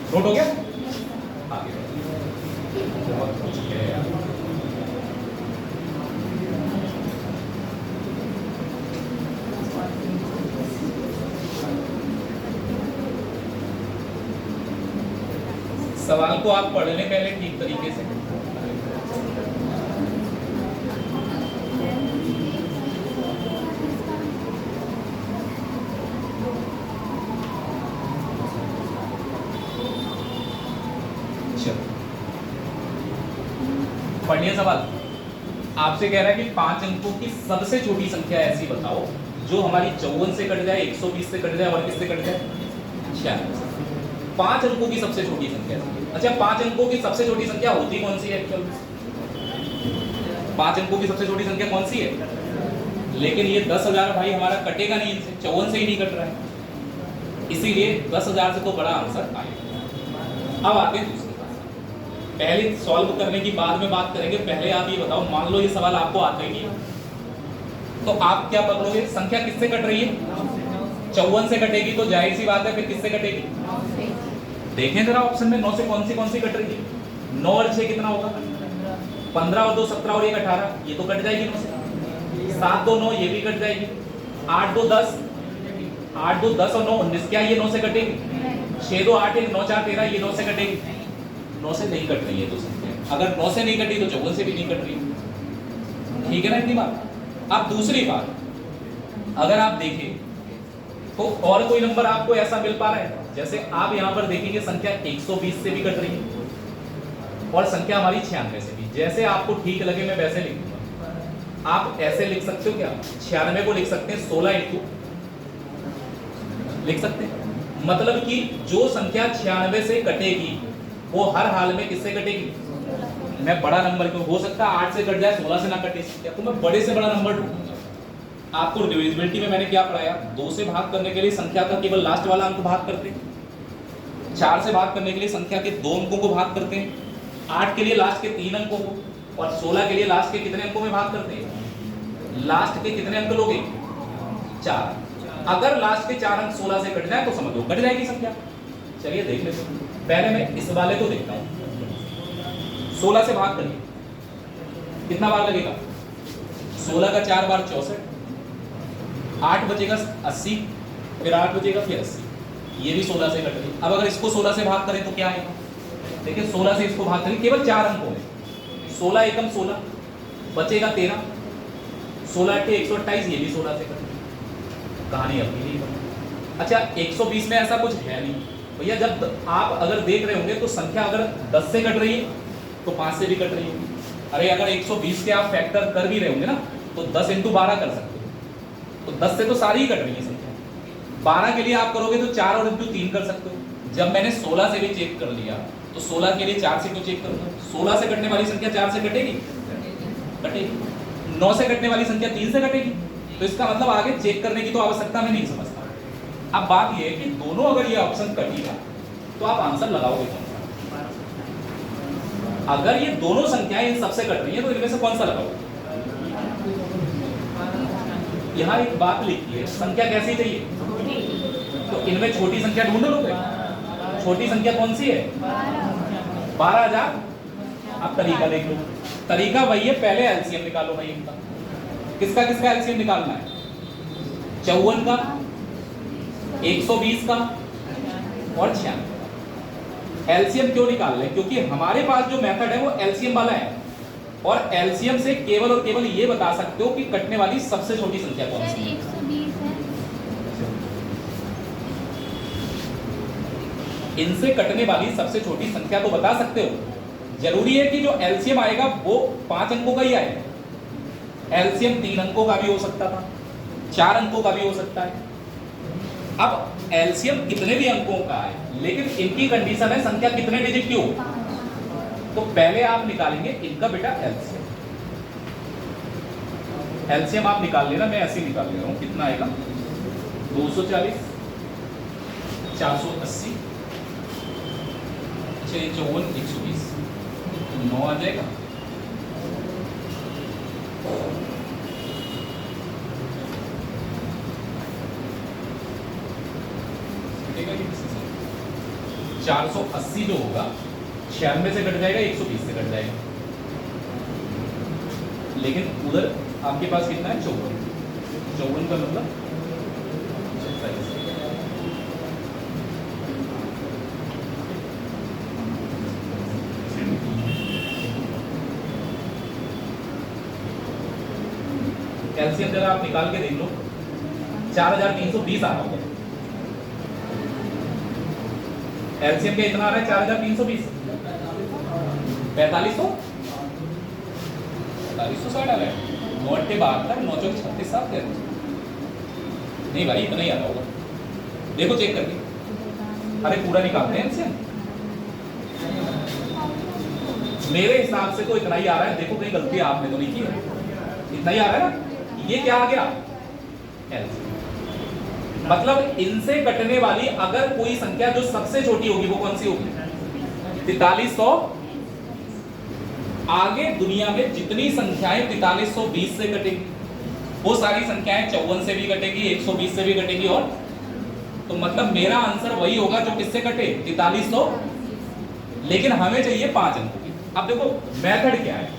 नोट हो गया, आगे बहुत कुछ है यार। सवाल को आप पढ़ लें पहले ठीक तरीके से, पढ़िए सवाल। आपसे कह रहा है कि 5 अंकों की सबसे छोटी संख्या ऐसी बताओ जो हमारी 54 से कट जाए, 120 से कट जाए और किससे कट जाए, 96। 5 अंकों की सबसे छोटी संख्या। अच्छा 5 अंकों की सबसे छोटी संख्या होती कौन सी है एक्चुअल में? 5 अंकों की सबसे छोटी संख्या कौन सी है? लेकिन ये 10,000 भाई हमारा कटेगा नहीं इनसे, 54 से ही नहीं कट रहा है, इसीलिए 10,000 से तो बड़ा आंसर आएगा। अब आते हैं दूसरे, पहले सॉल्व करने की बाद में बात करेंगे, पहले आप ये बताओ, मान लो ये सवाल आपको आता ही नहीं तो आप क्या पकड़ोगे, संख्या किससे कट रही है? 54 से कटेगी तो जाहिर सी बात है फिर किससे कटेगी? देखें जरा ऑप्शन में 9 से कौन सी कट रही है? 9 और 6 कितना होगा? 15 और 2 17 और 1 18, ये तो कट जाएगी 9 से। 7 2 9 ये भी कट जाएगी। 8 2 10, 8 2 10 और 9 19, क्या ये 9 से कटेगी? 6 2 8 1 9 4 13, ये 9 से कटेगी? 9 से नहीं कट रही है तो संख्या, अगर 9 से नहीं कटी तो 54 से भी नहीं कट रही। ठीक है ना इतनी बात। अब दूसरी बात, अगर आप देखें तो और कोई नंबर आपको ऐसा मिल पा रहा है? जैसे आप यहां पर देखेंगे संख्या 120 से भी कट रही है और संख्या हमारी 96 से भी। जैसे आपको ठीक लगे मैं वैसे लिख दूंगा। आप ऐसे लिख सकते हो क्या, 96 को लिख सकते हैं 16 इंटू, लिख सकते हैं, मतलब कि जो संख्या 96 से कटेगी वो हर हाल में किससे कटेगी? मैं बड़ा नंबर क्यों, हो सकता है 8 से कट जाए 16 से ना कटे, तो मैं बड़े से बड़ा नंबर ढूंढूंगा। आपको डिविजिबिलिटी में मैंने क्या पढ़ाया, 2 से भाग करने के लिए संख्या का केवल लास्ट वाला अंक भाग करते हैं, 4 से भाग करने के लिए संख्या के 2 अंकों को भाग करते हैं, 8 के लिए लास्ट के 3 अंकों को, और 16 के लिए लास्ट के कितने अंकों में भाग करते हैं? लास्ट के कितने अंक लोगे? 4। अगर लास्ट के 4 अंक 16 से कट जाए तो समझ लो कट जाएगी संख्या। चलिए देख लेते हैं, पहले मैं इस वाले को देखता हूं। 16 से भाग करिए, कितना बार लगेगा? 16 का 4 बार 64, 8 बचेगा 80, फिर 8 बचेगा फिर 80, ये भी 16 से कट रही। अब अगर इसको 16 से भाग करें तो क्या आएगा? देखिए 16 से इसको भाग करें केवल 4 अंकों में, 16 एकम 16 बचेगा 13, 16 8 128, ये भी 16 से कट रही। कहानी अपनी नहीं बनी। अच्छा 120 में ऐसा कुछ है नहीं भैया, जब आप अगर देख रहे होंगे तो संख्या अगर 10 से कट रही है तो 5 से भी कट रही है। अरे अगर 120 के आप फैक्टर कर भी रहे होंगे ना तो 10 × 12 कर सकते हो, तो 10 से तो सारी ही कट रही है संख्या। 12 के लिए आप करोगे तो 4 और × 3 कर सकते हो। जब मैंने 16 से भी चेक कर लिया तो 16 के लिए 4 से क्यों चेक करूंगा? 16 से कटने वाली संख्या 4 से कटेगी? कटेगी। 9 से कटने वाली संख्या 3 से कटेगी, तो इसका मतलब आगे चेक करने की तो आवश्यकता में नहीं समझता। अब बात यह है कि दोनों अगर ये ऑप्शन कटेगा तो आप आंसर लगाओगे कौन सा? अगर ये दोनों संख्याएं इन सबसे कट रही है तो इनमें से कौन सा लगाओगे? यहाँ एक बात लिखी है, संख्या कैसी चाहिए? तो इनमें छोटी संख्या ढूंढ लोगे, छोटी संख्या कौन सी है? 12,000। अब तरीका देख लो, तरीका वही है, पहले एलसीएम निकालो भाई इनका। किसका किसका एलसीएम निकालना है? 54 का, 120 का और 96 का। एलसीएम क्यों निकाल रहे? क्योंकि हमारे पास जो मेथड है वो एलसीएम वाला है, और एलसीएम से केवल और केवल ये बता सकते हो कि कटने वाली सबसे छोटी संख्या कौन सी है। 120 है। इनसे कटने वाली सबसे छोटी संख्या तो बता सकते हो। जरूरी है कि जो एलसीएम आएगा वो 5 अंकों का ही आएगा। एलसीएम 3 अंकों का भी हो सकता था, 4 अंकों का भी हो सकता है। अब एलसीएम कितने भी अंकों का है, लेकिन इनकी कंडीशन है संख्या कितने डिजिट की हो। तो पहले आप निकालेंगे इनका बेटा एलसीएम। एलसीएम आप निकाल लेना, मैं ऐसे ही निकाल ले रहा हूं। कितना आएगा? 240, 480, 54, 120, 9 आ जाएगा। कटेगा ये किसी से? 480 जो होगा 96 से कट जाएगा, 120 से कट जाएगा। लेकिन उधर आपके पास कितना है? 54। 54 का मतलब 27। एलसीएम जरा आप निकाल के देख लो, 4320 आ रहा होगा। एलसीएम का इतना आ रहा है 4320, 4560 आ रहा है। 9 8 72, 9 4 36 7 नहीं भाई, इतना ही आ रहा होगा। देखो चेक करके। अरे पूरा निकालते हैं एलसीएम। मेरे हिसाब से तो इतना ही आ रहा है। देखो कहीं गलती आपने तो नहीं की है। इतना ही आ रहा है ना। ये क्या आ गया? एलसीएम। मतलब इनसे कटने वाली अगर कोई संख्या जो सबसे छोटी होगी वो कौन सी होगी? 4300। आगे दुनिया में जितनी संख्याएं 4320 से कटेंगी वो सारी संख्याएं 54 से भी कटेगी, 120 से भी कटेगी। और तो मतलब मेरा आंसर वही होगा जो किससे कटे? 4300। लेकिन हमें चाहिए 5 अंकों की। अब देखो मेथड क्या है,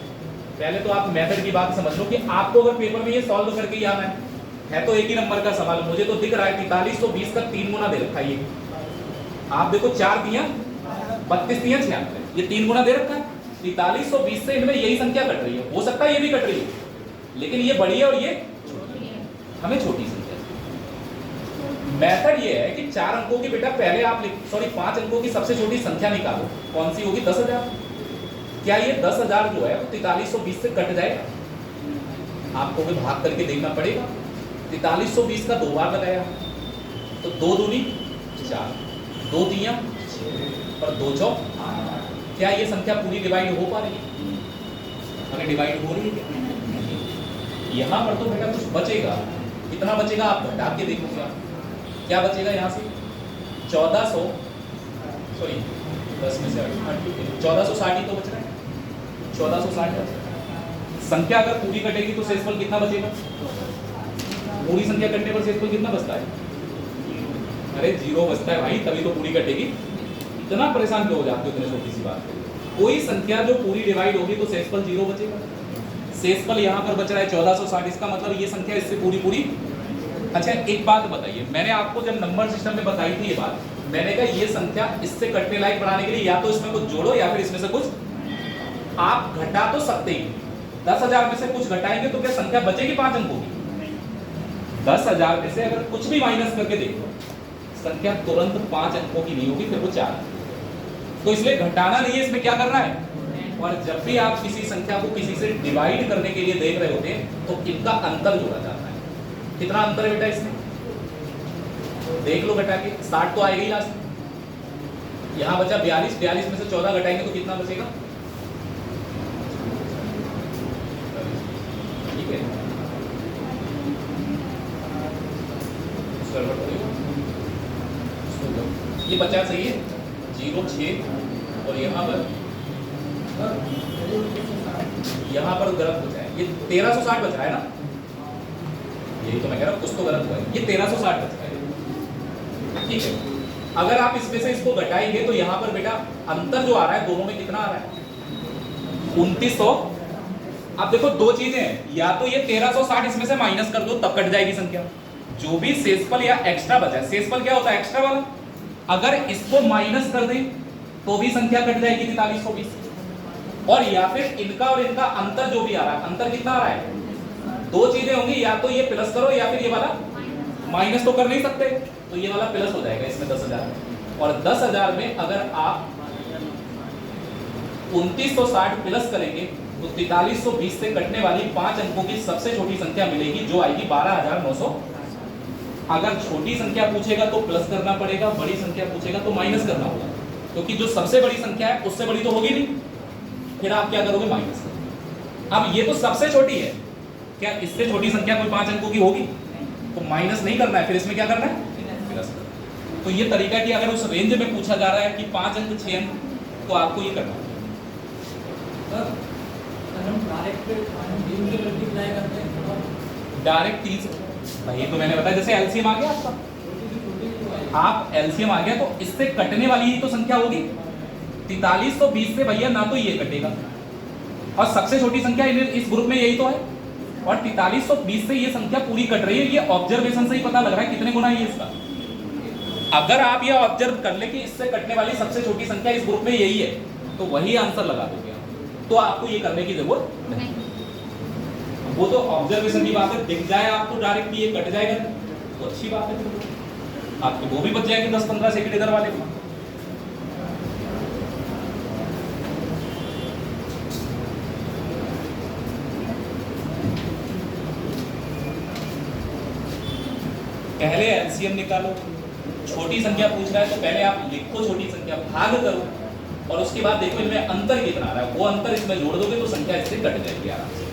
पहले तो आप मेथड की बात समझ लो कि आपको अगर पेपर में ये सॉल्व करके ही आना है तो एक ही नंबर का सवाल। मुझे तो दिख रहा है 4320 का 3 गुना दे रखा है ये। आप देखो 4 दिया 32 दिया 96, ये 3 गुना दे रखा है। 4320 से इनमें यही संख्या कट रही है। हो सकता है ये भी कट रही है, लेकिन ये बड़ी है और ये छोटी है। हमें छोटी संख्या चाहिए। मेथड ये है कि 4 अंकों की बेटा पहले आप 5 अंकों की सबसे छोटी संख्या निकालो। कौन सी होगी? 10,000। क्या ये 10,000 जो है वो 4320 से कट जाएगा? आपको भी भाग करके देखना पड़ेगा। 4320 का 2 बार लगाया तो 2 दूनी 4, 2 तियां 6 और 2 चौक। क्या ये संख्या पूरी डिवाइड हो पा रही है? हमें डिवाइड हो रही है क्या? यहाँ पर तो बेटा कुछ बचेगा। कितना बचेगा आप घटा के देखोगे आप। क्या बचेगा यहाँ से? 1400 सॉरी 10 में से 1460 ही तो बच रहा है। 1460 संख्या अगर पूरी कटेगी तो शेषफल कितना बचेगा? पूरी संख्या कटने पर शेषफल कितना बचता है? अरे 0 बचता है भाई, तभी तो पूरी कटेगी। इतना परेशान क्यों हो जाते हो इतने छोटी सी बात? कोई संख्या जो पूरी डिवाइड होगी तो शेषफल 0 बचेगा। शेषफल यहाँ पर बच रहा है 1460। इसका मतलब ये संख्या इससे पूरी। अच्छा एक बात बताइए, मैंने आपको जब नंबर सिस्टम में बताई थी ये बात, मैंने कहा ये संख्या इससे कटने लायक बनाने के लिए या तो इसमें कुछ जोड़ो या फिर इसमें से कुछ आप घटा तो सकते ही। 10,000 में से कुछ घटाएंगे तो क्या संख्या बचेगी 5 अंकों की? 10,000 में से अगर कुछ भी माइनस करके देखो संख्या तुरंत 5 अंकों की नहीं होगी, फिर वो 4। तो इसलिए घटाना नहीं है, इसमें क्या करना है। और जब भी आप किसी संख्या को किसी से डिवाइड करने के लिए देख रहे होते हैं तो इनका अंतर जोड़ा जाता है। कितना अंतर है बेटा इसमें? देख लो घटा के, 60 तो आएगा ही लास्ट। यहाँ बचा 42, 42 में से 14 घटाएंगे तो कितना बचेगा? ठीक है, ये 50 सही है। 0 6 और यहाँ पर गलत बचा है। ये 1360 बच रहा है ना, यही तो मैं कह रहा हूँ, कुछ तो गलत हुआ है। ये 1360 बच रहा है। ठीक है, अगर आप इसमें से इसको घटाएंगे तो यहाँ पर बेटा अंतर जो आ रहा है दोनों में कितना आ रहा है 2900। अब देखो दो चीजें हैं, या तो ये 1360 इसमें से माइनस कर दो तब कट जाएगी संख्या, जो भी शेषफल या एक्स्ट्रा बचा है, शेषफल क्या होता है एक्स्ट्रा वाला, अगर इसको माइनस कर दें तो भी संख्या कट जाएगी 4320। और या फिर इनका और इनका अंतर जो भी आ रहा है, अंतर कितना आ रहा है, दो चीजें होंगी, या तो ये प्लस करो या फिर ये वाला माइनस तो कर नहीं सकते, तो ये वाला प्लस हो जाएगा इसमें 10,000। और 10,000 में अगर आप 2960 प्लस करेंगे तो 4320 से कटने वाली 5 अंकों की सबसे छोटी संख्या मिलेगी जो आएगी 12,900। अगर छोटी संख्या पूछेगा तो प्लस करना पड़ेगा, बड़ी संख्या पूछेगा तो माइनस करना होगा, क्योंकि जो सबसे बड़ी संख्या है उससे बड़ी तो होगी नहीं, फिर आप क्या करोगे माइनस करोगे। अब ये तो सबसे छोटी है, क्या इससे छोटी संख्या कोई 5 अंकों की होगी, तो माइनस नहीं करना है, फिर इसमें क्या करना है प्लस करना। तो ये तरीका कि अगर उस रेंज में पूछा जा रहा है कि 5 अंक 6 अंक, तो आपको ये करना है। हम डायरेक्ट 3 से मल्टीप्लाई करते हैं और डायरेक्ट 3 से, भाई तो मैंने बताया जैसे एलसीएम आ गया आपका, आप एलसीएम आ गया तो इससे कटने वाली ही तो संख्या होगी 4320 से भैया, ना तो ये कटेगा और सबसे छोटी संख्या इस ग्रुप में यही तो है, और 4320 से ये संख्या पूरी कट रही है। ये ऑब्जर्वेशन से ही पता लग रहा है कितने गुना है इसका। अगर आप ये ऑब्जर्व कर ले कि इससे कटने वाली सबसे छोटी संख्या इस ग्रुप में यही है, तो वही आंसर लगा दोगे आप, तो आपको ये करने की जरूरत नहीं। वो तो ऑब्जर्वेशन की बात है, दिख जाए आपको डायरेक्ट ये कट जाएगा तो अच्छी बात है, आपके वो भी बच जाएगी 10-15 सेकंड इधर वाले को। पहले एलसीएम निकालो, छोटी संख्या पूछ रहा है तो पहले आप लिखो छोटी संख्या, भाग करो, और उसके बाद देखो इनमें अंतर कितना आ रहा है, वो अंतर इसमें जोड़ दोगे तो संख्या इससे कट जाएगी आराम से।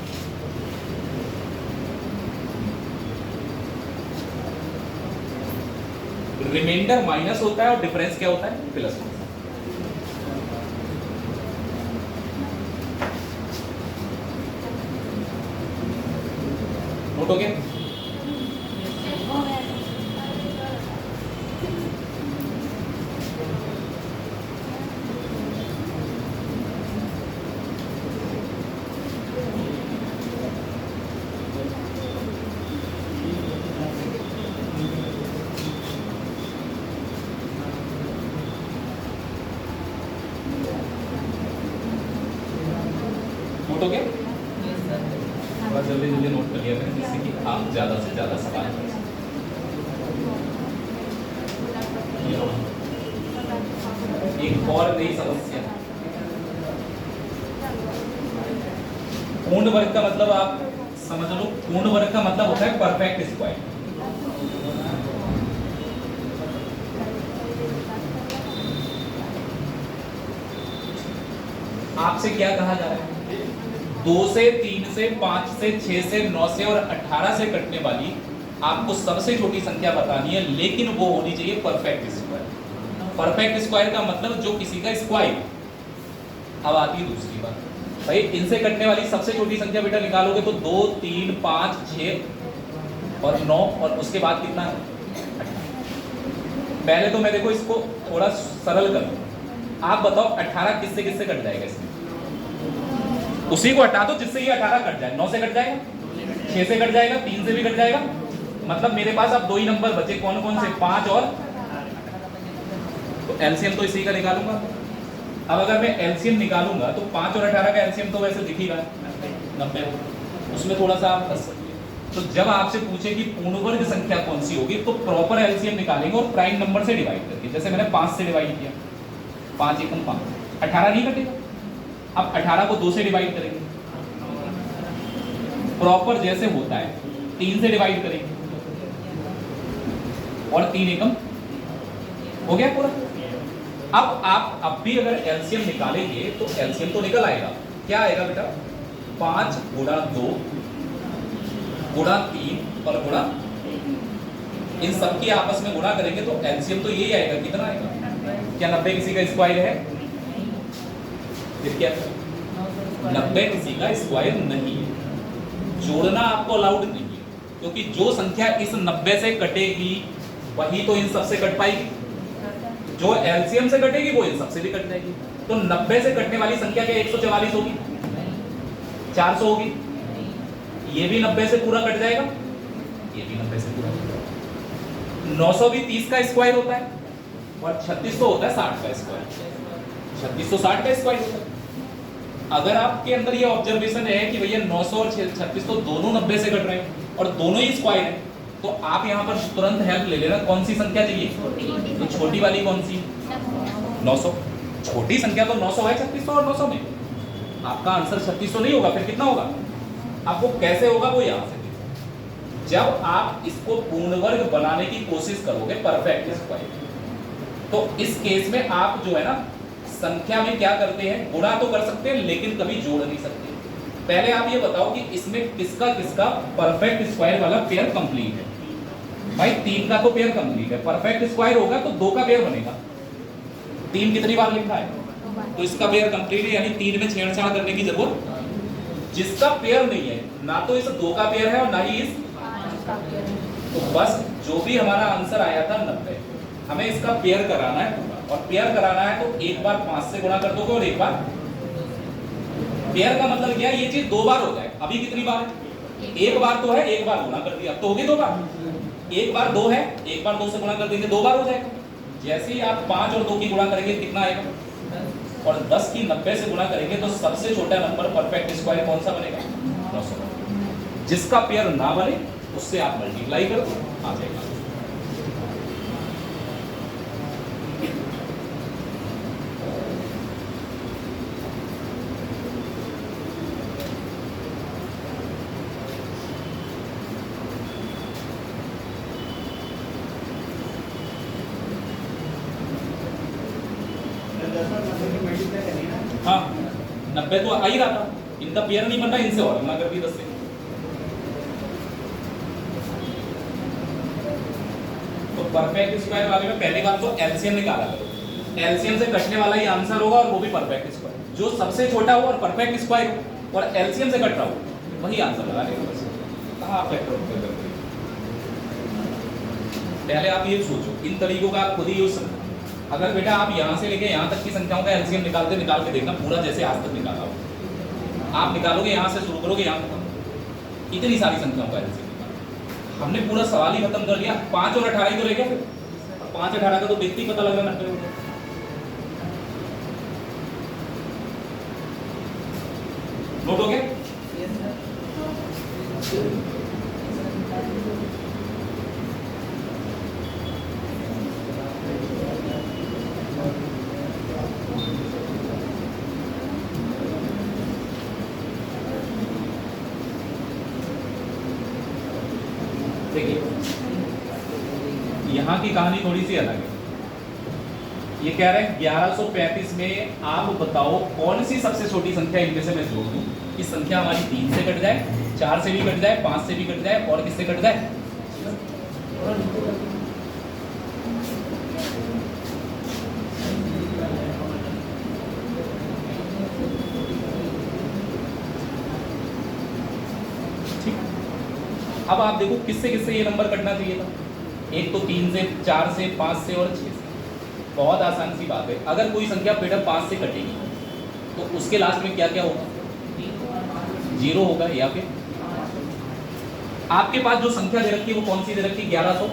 रिमाइंडर माइनस होता है और डिफरेंस क्या होता है प्लस होता है। नोट हो गया? नोट हो गया? थोड़ा जल्दी जल्दी नोट कर लिया करें जिससे कि आप ज्यादा से ज्यादा सवाल कर सकें। एक और नई समस्या, पूर्ण वर्ग का मतलब आप समझ लो, पूर्ण वर्ग का मतलब होता है परफेक्ट स्क्वायर। आपसे क्या कहा जा रहा है, 2 से 3 से 5 से 6 से 9 से और 18 से कटने वाली आपको सबसे छोटी संख्या बतानी है, लेकिन वो होनी चाहिए परफेक्ट स्क्वायर। परफेक्ट स्क्वायर का मतलब जो किसी का स्क्वायर। अब आती है दूसरी बात, भाई इनसे कटने वाली सबसे छोटी संख्या बेटा निकालोगे तो 2, 3, 5, 6 और 9, और उसके बाद कितना है 18। पहले तो मैं देखो इसको थोड़ा सरल कर दूं, आप बताओ 18 किससे किससे कट जाएगा इसमें, उसी को हटा दो जिससे ये 18 कट जाए। 9 से कट जाएगा, 6 से कट जाएगा, 3 से भी कट जाएगा, मतलब मेरे पास अब 2 ही नंबर बचे, कौन कौन से 5 और, तो एलसीएम तो इसी का निकालूंगा। अब अगर मैं एलसीएम निकालूंगा तो 5 और 18 का एलसीएम तो वैसे दिखेगा 90, उसमें थोड़ा सा आप फंस सकते हैं। तो जब आपसे पूछे कि पूर्ण वर्ग संख्या कौन सी होगी तो प्रॉपर एलसीएम निकालेंगे और प्राइम नंबर से डिवाइड करके, जैसे मैंने 5 से डिवाइड किया, 5 एकम 5, 18 नहीं कटेगा। अब 18 को 2 से डिवाइड करेंगे, प्रॉपर जैसे होता है 3 से डिवाइड करेंगे और 3 एकम हो गया पूरा। अब आप अब भी अगर एलसीएम निकालेंगे तो एलसीएम तो निकल आएगा, क्या आएगा बेटा 5 गुणा 2 गुणा 3 और गुणा, इन सबकी आपस में गुणा करेंगे तो एलसीएम तो यही आएगा, कितना आएगा, क्या 90 किसी का स्क्वायर है, फिर क्या 90 किसी का स्क्वायर नहीं है, जोड़ना आपको अलाउड नहीं है, क्योंकि जो संख्या इस 90 से कटेगी वही तो इन सबसे कट पाएगी। जो एलसीएम से कटेगी वो इन सबसे भी कट जाएगी। तो 90 से कटने वाली संख्या क्या 144 होगी? 400 होगी। ये भी 90 से पूरा कट जाएगा, ये भी 90 से पूरा कट जाएगा। 900 भी 30 का स्क्वायर होता है और 3600 होता है 60 का स्क्वायर। 3660 का स्क्वायर होता है। अगर आपके अंदर ये ऑब्जर्वेशन है कि भैया 900 और 3600 दोनों 90 से कट रहे हैं और दोनों ही स्क्वायर हैं, तो आप यहाँ पर तुरंत हेल्प ले लेना, कौन सी संख्या चाहिए? तो छोटी वाली कौन सी? 900। छोटी संख्या तो 900 है 3600 और 900 में। आपका आंसर 3600 नहीं होगा, फिर कितना होगा? आपको कैसे होगा वो यहाँ से देखो। जब आप इसको पूर्ण वर्ग बनाने की कोशिश करोगे परफेक्ट स्क्वायर, तो इस केस में आप जो है ना संख्या में क्या करते हैं, गुणा तो कर सकते हैं लेकिन कभी जोड़ नहीं सकते। पहले आप ये बताओ कि इसमें किसका किसका परफेक्ट स्क्वायर वाला पेयर कंप्लीट है? भाई 3 का तो पेयर कंप्लीट है, परफेक्ट स्क्वायर होगा तो 2 का पेयर बनेगा। 3 कितनी बार लिखा है? तो इसका पेयर कंप्लीट है, यानी 3 में छेड़छाड़ करने की जरूरत। जिसका पेयर नहीं है, ना तो इस 2 का पेयर है और ना ही इस, तो बस जो भी हमारा आंसर आया था 90, हमें इसका पेयर कराना है पूरा। और पेयर कराना है तो एक बार 5 से गुणा कर दोगे और एक बार, पेयर का मतलब क्या है? ये चीज 2 बार हो जाए। अभी कितनी बार है? एक बार तो है, एक बार गुणा कर दिया तो होगी 2 बार। एक बार 2 है, एक बार 2 से गुणा कर देंगे 2 बार हो जाएगा। जैसे ही आप 5 और 2 की गुणा करेंगे कितना आएगा? और 10 की 90 से गुणा करेंगे तो सबसे छोटा नंबर परफेक्ट स्क्वायर कौन सा बनेगा? 900। जिसका पेयर ना बने उससे आप मल्टीप्लाई कर दो, आ जाएगा। हाँ 90 तो आ ही रहा था, इनका पेयर नहीं बन रहा, इनसे और गुणा कर दी 10 से। तो परफेक्ट स्क्वायर वाले में पहली बात तो एलसीएम निकाला करो। एलसीएम से कटने वाला ही आंसर होगा और वो भी परफेक्ट स्क्वायर। जो सबसे छोटा हो और परफेक्ट स्क्वायर हो और एलसीएम से कट रहा हो वही आंसर लगा लेगा। बस कहाँ आप फैक्टर करते हैं? पहले आप ये सोचो, इन तरीकों का आप खुद ही यूज। अगर बेटा आप यहाँ से लेके यहाँ तक की संख्याओं का एलसीएम निकाल के देखना, पूरा जैसे आज तक निकाला हो। आप निकालोगे यहाँ से शुरू करोगे यहाँ तक, इतनी सारी संख्याओं का एलसीएम निकाला। हमने पूरा सवाल ही खत्म कर दिया। 5 और 18 ही तो रह गया। फिर 5 18 का तो देखते ही पता लग रहा है 90। नोट हो गया? देखिए यहाँ की कहानी थोड़ी सी अलग है। ये कह रहे हैं 1135 में आप बताओ कौन सी सबसे छोटी संख्या इनमें से मैं जोड़ दूं कि संख्या हमारी 3 से कट जाए, 4 से भी कट जाए, 5 से भी कट जाए और किससे कट जाए? ठीक। अब आप देखो किससे किससे ये नंबर कटना चाहिए था। एक तो 3 से, 4 से, 5 से और 6 से। बहुत आसान सी बात है। अगर कोई संख्या बेटा 5 से कटेगी तो उसके लास्ट में क्या क्या होगा? 0 होगा। या फिर आपके पास जो संख्या दे रखी है वो कौन सी दे रखी है? 1100।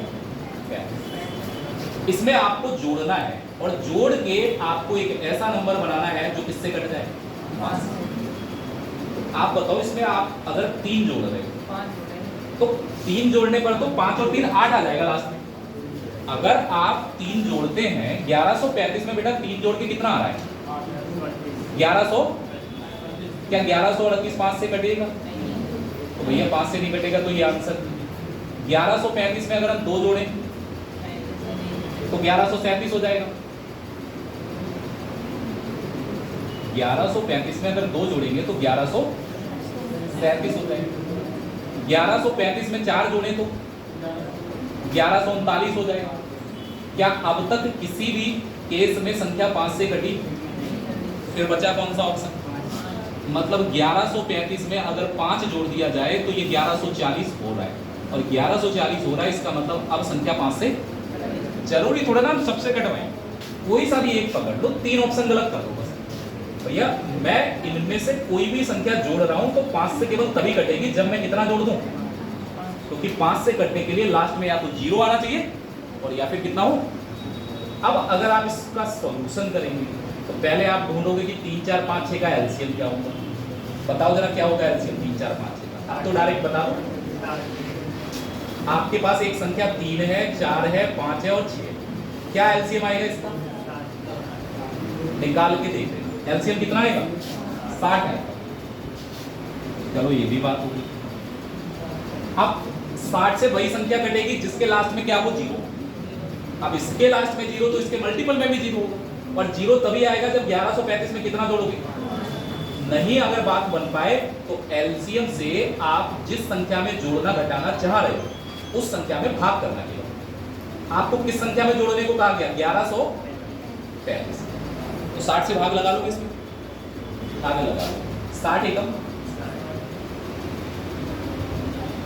इसमें आपको जोड़ना है और जोड़ के आपको एक ऐसा नंबर बनाना है जो किससे कट जाए? 5 से। आप बताओ इसमें आप अगर 3 जोड़ रहे हो तो 3 जोड़ने पर तो 5 और 3 8 आ जाएगा लास्ट में। अगर आप 3 जोड़ते हैं 1135 में बेटा 3 जोड़ के कितना आ रहा है? 1100। क्या 1100 और 28 5 से कटेगा? तो भैया 5 से नहीं कटेगा तो ये आंसर। 1135 में अगर हम 2 जोड़ें तो 1137 हो जाएगा। 1135 में अगर 2 जोड़ेंगे तो 1137 हो जाएगा। 1135 में 4 जोड़ें तो 1139 हो जाएगा। क्या अब तक किसी भी केस में संख्या 5 से कटी? फिर बचा कौन सा ऑप्शन? मतलब 1135 में अगर 5 जोड़ दिया जाए तो ये 1140 हो रहा है और 1140 हो रहा है, इसका मतलब अब संख्या 5 से जरूरी थोड़ा ना सबसे कटवाएं। कोई सा भी एक पकड़ लो, 3 ऑप्शन गलत कर दो बस। भैया मैं इनमें से कोई भी संख्या जोड़ रहा हूं तो 5 से केवल तभी कटेगी जब मैं कितना जोड़ दूं, क्योंकि 5 से कटने के लिए लास्ट में या तो 0 आना चाहिए और या फिर कितना हो। अब अगर आप इसका सॉल्यूशन करेंगे तो पहले आप ढूंढोगे कि 3 4 5 6 का एलसीएम क्या होगा। बताओ जरा क्या होगा एलसीएम 3 4 5 6 का। आप तो डायरेक्ट बता दो। आपके पास एक संख्या 3 है, 4 है, 5 है और 6 है। क्या एलसीएम आएगा इसका? निकाल के देख लेना एलसीएम कितना आएगा, 60 आएगा। चलो ये भी बात होगी। अब 60 से वही संख्या कटेगी जिसके लास्ट में क्या हो, 0। अब इसके लास्ट में 0 तो इसके मल्टीपल में भी 0 होगा, और 0 तभी आएगा जब 1135 में कितना जोड़ोगे। नहीं अगर बात बन पाए तो एलसीएम से आप जिस संख्या में जोड़ना घटाना चाह रहे हो उस संख्या में भाग करना केवल। आपको किस संख्या में जोड़ने को कहा गया, 1135। तो 60 से भाग लगा लो, इसमें आगे लगा लो, 60 एकम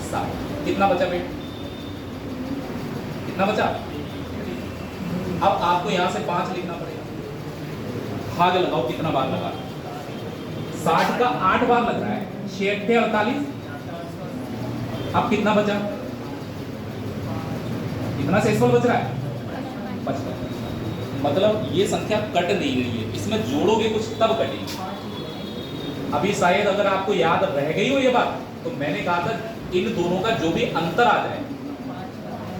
60। कितना बचा बेट, कितना बचा। अब आपको यहां से 5 लिखना पड़ेगा। भाग लगाओ, कितना बार लगा, 60 का 8 बार लग रहा है, 6 48। अब कितना बचा, कितना शेषफल बच रहा है, 55। मतलब ये संख्या कट नहीं रही है, इसमें जोड़ोगे कुछ तब कटेगी। अभी शायद अगर आपको याद रह गई हो ये बात, तो मैंने कहा था इन दोनों का जो भी अंतर आ जाए,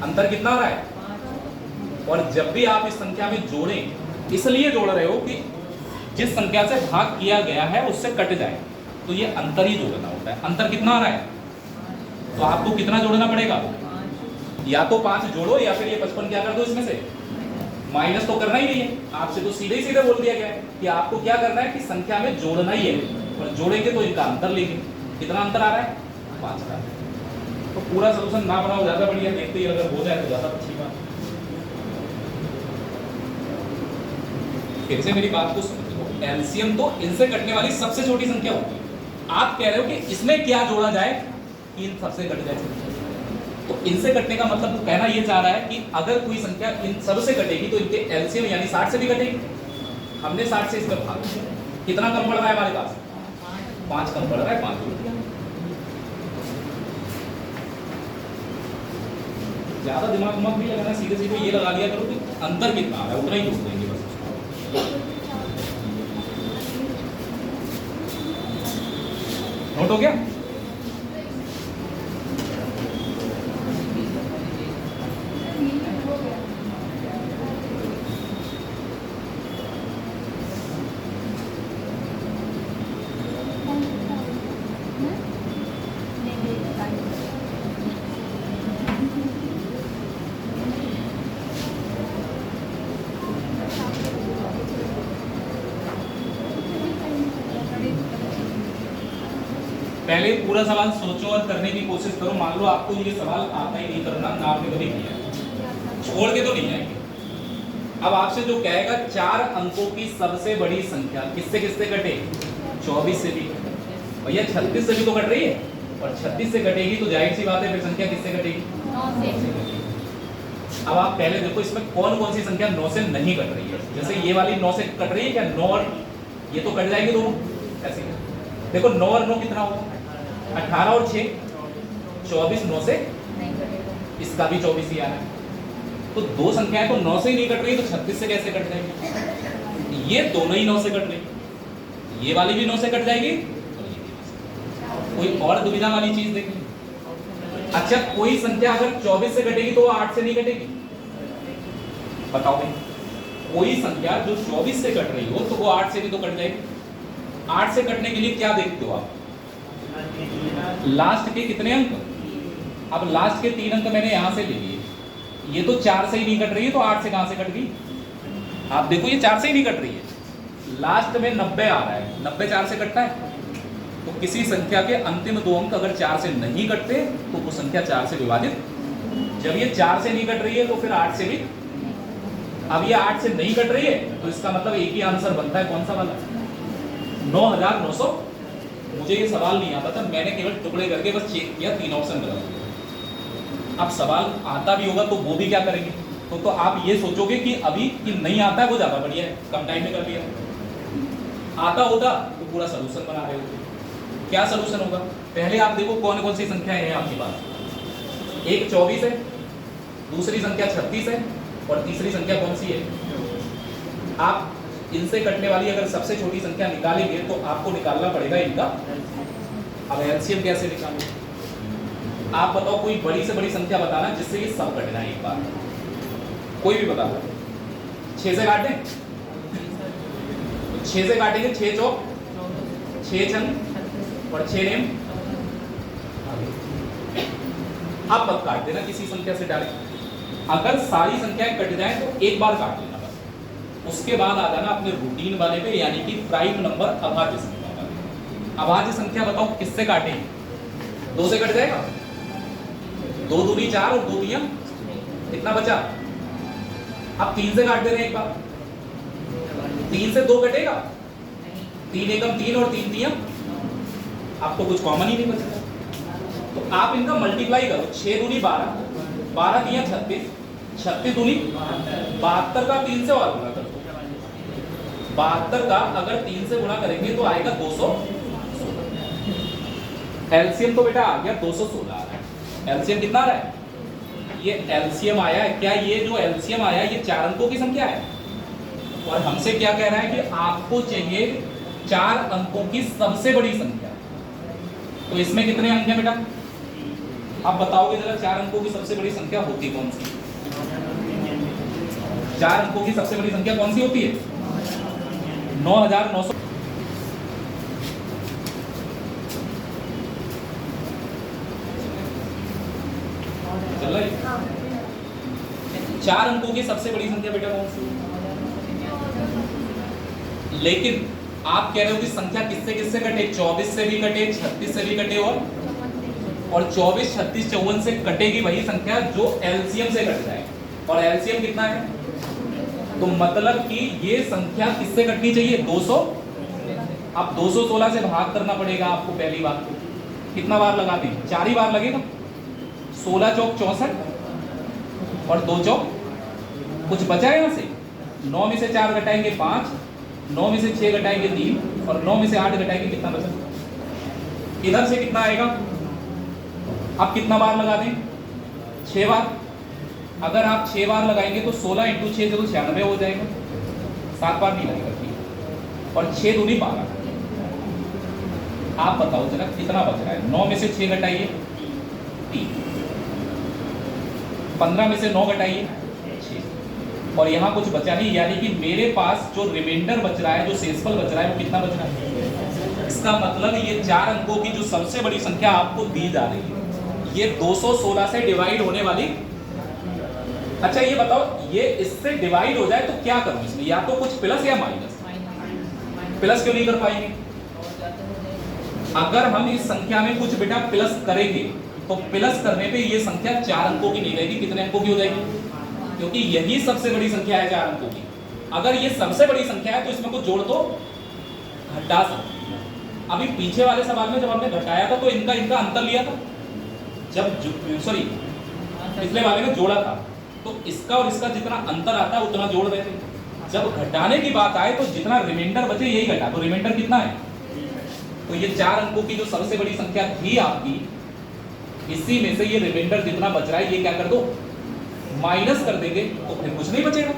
अंतर कितना आ रहा है, और जब भी आप इस संख्या में जोड़ें इसलिए जोड़ रहे हो कि जिस संख्या से भाग किया गया है उससे कट जाए, तो ये अंतर ही जोड़ना होता है। अंतर कितना आ रहा है, तो आपको कितना जोड़ना पड़ेगा, या तो 5 जोड़ो या फिर ये 55 क्या कर दो, इसमें से माइनस तो करना ही नहीं है। आपसे तो सीधे सीधे बोल दिया गया है कि आपको क्या करना है कि संख्या में जोड़ना ही है, और जोड़ेंगे तो इनका अंतर लेंगे। कितना अंतर आ रहा है, 5 का। तो पूरा सोल्यूशन ना बनाओ, ज्यादा बढ़िया, देखते ही अगर हो जाए तो ज्यादा अच्छी बात। फिर से मेरी बात को समझो, एलसीएम तो इनसे कटने वाली सबसे छोटी संख्या होती है। आप कह रहे हो कि इसमें क्या जोड़ा जाए कि इन सबसे कट जाए, तो इनसे कटने का मतलब वो कहना ये चाह रहा है कि अगर कोई संख्या इन सबसे कटेगी तो इनके एलसीएम यानी 60 से भी कटेगी। हमने 60 से इसका भाग किया, कितना कम पड़ रहा है हमारे पास, 5 कम पड़ रहा है, 5 जोड़ दिया। ज्यादा दिमाग मत भी लगाना, सीधे सीधे ये लगा लिया करो कि अंतर कितना है, उतना ही जोड़ देंगे बस। नोट हो गया। पहले पूरा सवाल सोचो और करने की कोशिश करो। मान लो आपको ये सवाल आता ही नहीं करना, ना आपने कभी किया, छोड़ के तो नहीं आएंगे। अब आपसे जो कहेगा 4 अंकों की सबसे बड़ी संख्या किससे किससे कटे, 24 से भी। भैया 36 से भी तो कट रही है, और 36 से कटेगी तो जाहिर सी बात है फिर संख्या किससे कटेगी, 9 से कटेगी। अब आप पहले देखो इसमें कौन कौन सी संख्या 9 से नहीं कट रही है। जैसे ये वाली 9 से कट रही है क्या, 9 और ये तो कट जाएंगे दोनों, ऐसे देखो 9 और 9 कितना होगा, 18 और 6 24, 9 से इसका भी 24 ही आ रहा है। तो दो संख्याएं तो 9 से ही नहीं कट रही, तो 36 से कैसे कट जाएगी। ये दोनों ही 9 से कट रही, ये वाली भी 9 से कट जाएगी, और ये भी। कोई और दुविधा वाली चीज देखिए। अच्छा कोई संख्या अगर 24 से कटेगी तो वो 8 से नहीं कटेगी, बताओ भाई। कोई संख्या जो 24 से कट रही हो तो वो 8 से भी तो कट जाएगी। 8 से कटने के लिए क्या देखते हो आप, लास्ट के कितने अंक। अब लास्ट के 3 अंक मैंने यहां से ले लिए, ये तो 4 से ही नहीं कट रही है, तो 8 से कहां से कट गई। आप देखो ये 4 से ही नहीं कट रही है, लास्ट में 90 आ रहा है, 90 4 से कटता है। तो किसी संख्या के अंतिम 2 अंक अगर 4 से नहीं कटते तो वो संख्या 4 से विभाजित। जब ये 4 से नहीं कट रही है तो फिर 8 से भी। अब ये 8 से नहीं कट रही है तो इसका मतलब एक ही आंसर बनता है, कौन सा वाला, 9900। मुझे ये सवाल नहीं आता था, मैंने केवल टुकड़े करके बस चेक किया, 3 ऑप्शन गलत। अब सवाल आता भी होगा तो वो भी क्या करेंगे, तो आप ये सोचोगे कि अभी कि नहीं आता है वो ज्यादा बढ़िया है, कम टाइम में कर लिया। आता होता तो पूरा सोल्यूशन बना रहे होते। क्या सोल्यूशन होगा? पहले आप देखो कौन कौन सी संख्याएं हैं आपके पास। एक 24 है, दूसरी संख्या 36 है, और तीसरी संख्या कौन सी है? आप इनसे कटने वाली अगर सबसे छोटी संख्या निकालेंगे तो आपको निकालना पड़ेगा इनका। अब एलसीएम कैसे निकालें? आप बताओ कोई बड़ी से बड़ी संख्या बताना जिससे ये सब कट जाए एक बार। कोई भी बता दो। 6 से काटें? 6 से काटेंगे, 6 चौक 6 छंग और 6 नेम। आप मत काट देना किसी संख्या से डायरेक्ट। अगर सारी संख्याएं कट जाएं तो एक बार काट लेना बस। उसके बाद आ जाना अपने रूटीन वाले पे, यानी कि प्राइम नंबर अभाज्य संख्या वाले। अभाज्य संख्या बताओ किससे काटें? 2 से कट जाएगा, 2 दूनी 4 और 2 तिया कितना बचा? अब 3 से काट दे रहे हैं एक बार। 3 से 2 कटेगा, 3 एकम 3 और 3 तिया, आपको कुछ कॉमन ही नहीं बचेगा। तो आप इनका मल्टीप्लाई करो। 6 दूनी 12, 12 तिया 36, 36 दूनी 72 का 3 से और गुणा कर दो। 72 का अगर 3 से गुणा करेंगे तो आएगा 200। एलसीएम तो बेटा आ गया 216 आ रहा है। एलसीएम कितना आ रहा है? ये एलसीएम आया है। क्या ये जो एलसीएम आया है ये 4 अंकों की संख्या है? और हमसे क्या कह रहा है कि आपको चाहिए 4 अंकों की सबसे बड़ी संख्या। तो इसमें कितने अंक हैं बेटा? आप बताओगे जरा 4 अंकों की सबसे बड़ी संख्या होती कौन सी? 4 अंकों की सबसे बड़ी संख्या कौन सी होती है? 9900। चल रहा है? 4 अंकों की सबसे बड़ी संख्या बेटा कौन सी? लेकिन आप कह रहे हो कि संख्या किससे किससे कटे? 24 से भी कटे, 36 से भी कटे, और 24, 36, 54 से कटेगी वही संख्या जो एलसीएम से कट जाए। और एलसीएम कितना है? तो मतलब कि ये संख्या किससे कटनी चाहिए? 200। अब 216 से भाग करना पड़ेगा आपको। पहली बात तो कितना बार लगा दें? 4 ही बार लगेगा। 16 चौक 64 और 2 चौक कुछ बचा है यहाँ से? 9 में से 4 घटाएंगे 5, 9 में से 6 घटाएंगे 3, और 9 में से 8 घटाएंगे कितना बचा? इधर से कितना आएगा? अब कितना बार लगा दें? 6 बार। अगर आप 6 बार लगाएंगे तो 16 × 6 से तो 96 हो जाएगा। 7 बार नहीं लगेगा, ठीक। और 6 दूनी 12। आप बताओ जरा कितना बच रहा है? 9 में से 6 घटाइए 3, 15 में से 9 घटाइए 6, और यहाँ कुछ बचा नहीं। यानी कि मेरे पास जो रिमाइंडर बच रहा है, जो शेषफल बच रहा है, वो कितना बच रहा है? इसका मतलब ये 4 अंकों की जो सबसे बड़ी संख्या आपको दी जा रही है, ये 216 से डिवाइड होने वाली। अच्छा ये बताओ, ये इससे डिवाइड हो जाए तो क्या करूं इसमें? या तो कुछ प्लस या माइनस। प्लस क्यों नहीं कर पाएंगे? अगर हम इस संख्या में कुछ बेटा प्लस करेंगे तो प्लस करने पे ये संख्या 4 अंकों की नहीं रहेगी। कितने अंकों की हो जाएगी? क्योंकि यही सबसे बड़ी संख्या है 4 अंकों की। अगर ये सबसे बड़ी संख्या है तो इसमें कुछ जोड़ दो, घटा सकते हैं। अभी पीछे वाले सवाल में जब हमने घटाया था तो इनका अंतर लिया था, जब सॉरी पिछले वाले में जोड़ा था, तो इसका और इसका जितना अंतर आता है उतना जोड़ देते। जब घटाने की बात आए तो जितना रिमाइंडर बचे यही घटा। तो रिमाइंडर कितना है? तो ये 4 अंकों की जो सबसे बड़ी संख्या थी आपकी, इसी में से ये रिमाइंडर जितना बच रहा है ये क्या कर दो, माइनस कर देंगे, तो फिर कुछ नहीं बचेगा।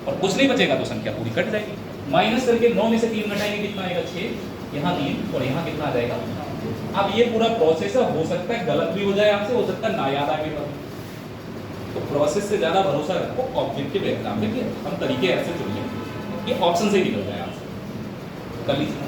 और कुछ नहीं बचेगा तो संख्या पूरी कट जाएगी। माइनस करके 9 में से 3 घटाएंगे, कितना आएगा? 6, यहाँ 3, और यहाँ कितना आ जाएगा? अब ये पूरा प्रोसेस हो सकता है गलत भी हो जाए आपसे, हो सकता है ना याद आए पेपर। तो प्रोसेस से ज्यादा भरोसा रखो ऑब्जेक्टिव एग्जाम में कि हम तरीके ऐसे चुनिए कि ऑप्शन से निकल जाए आपसे। कर लीजिए।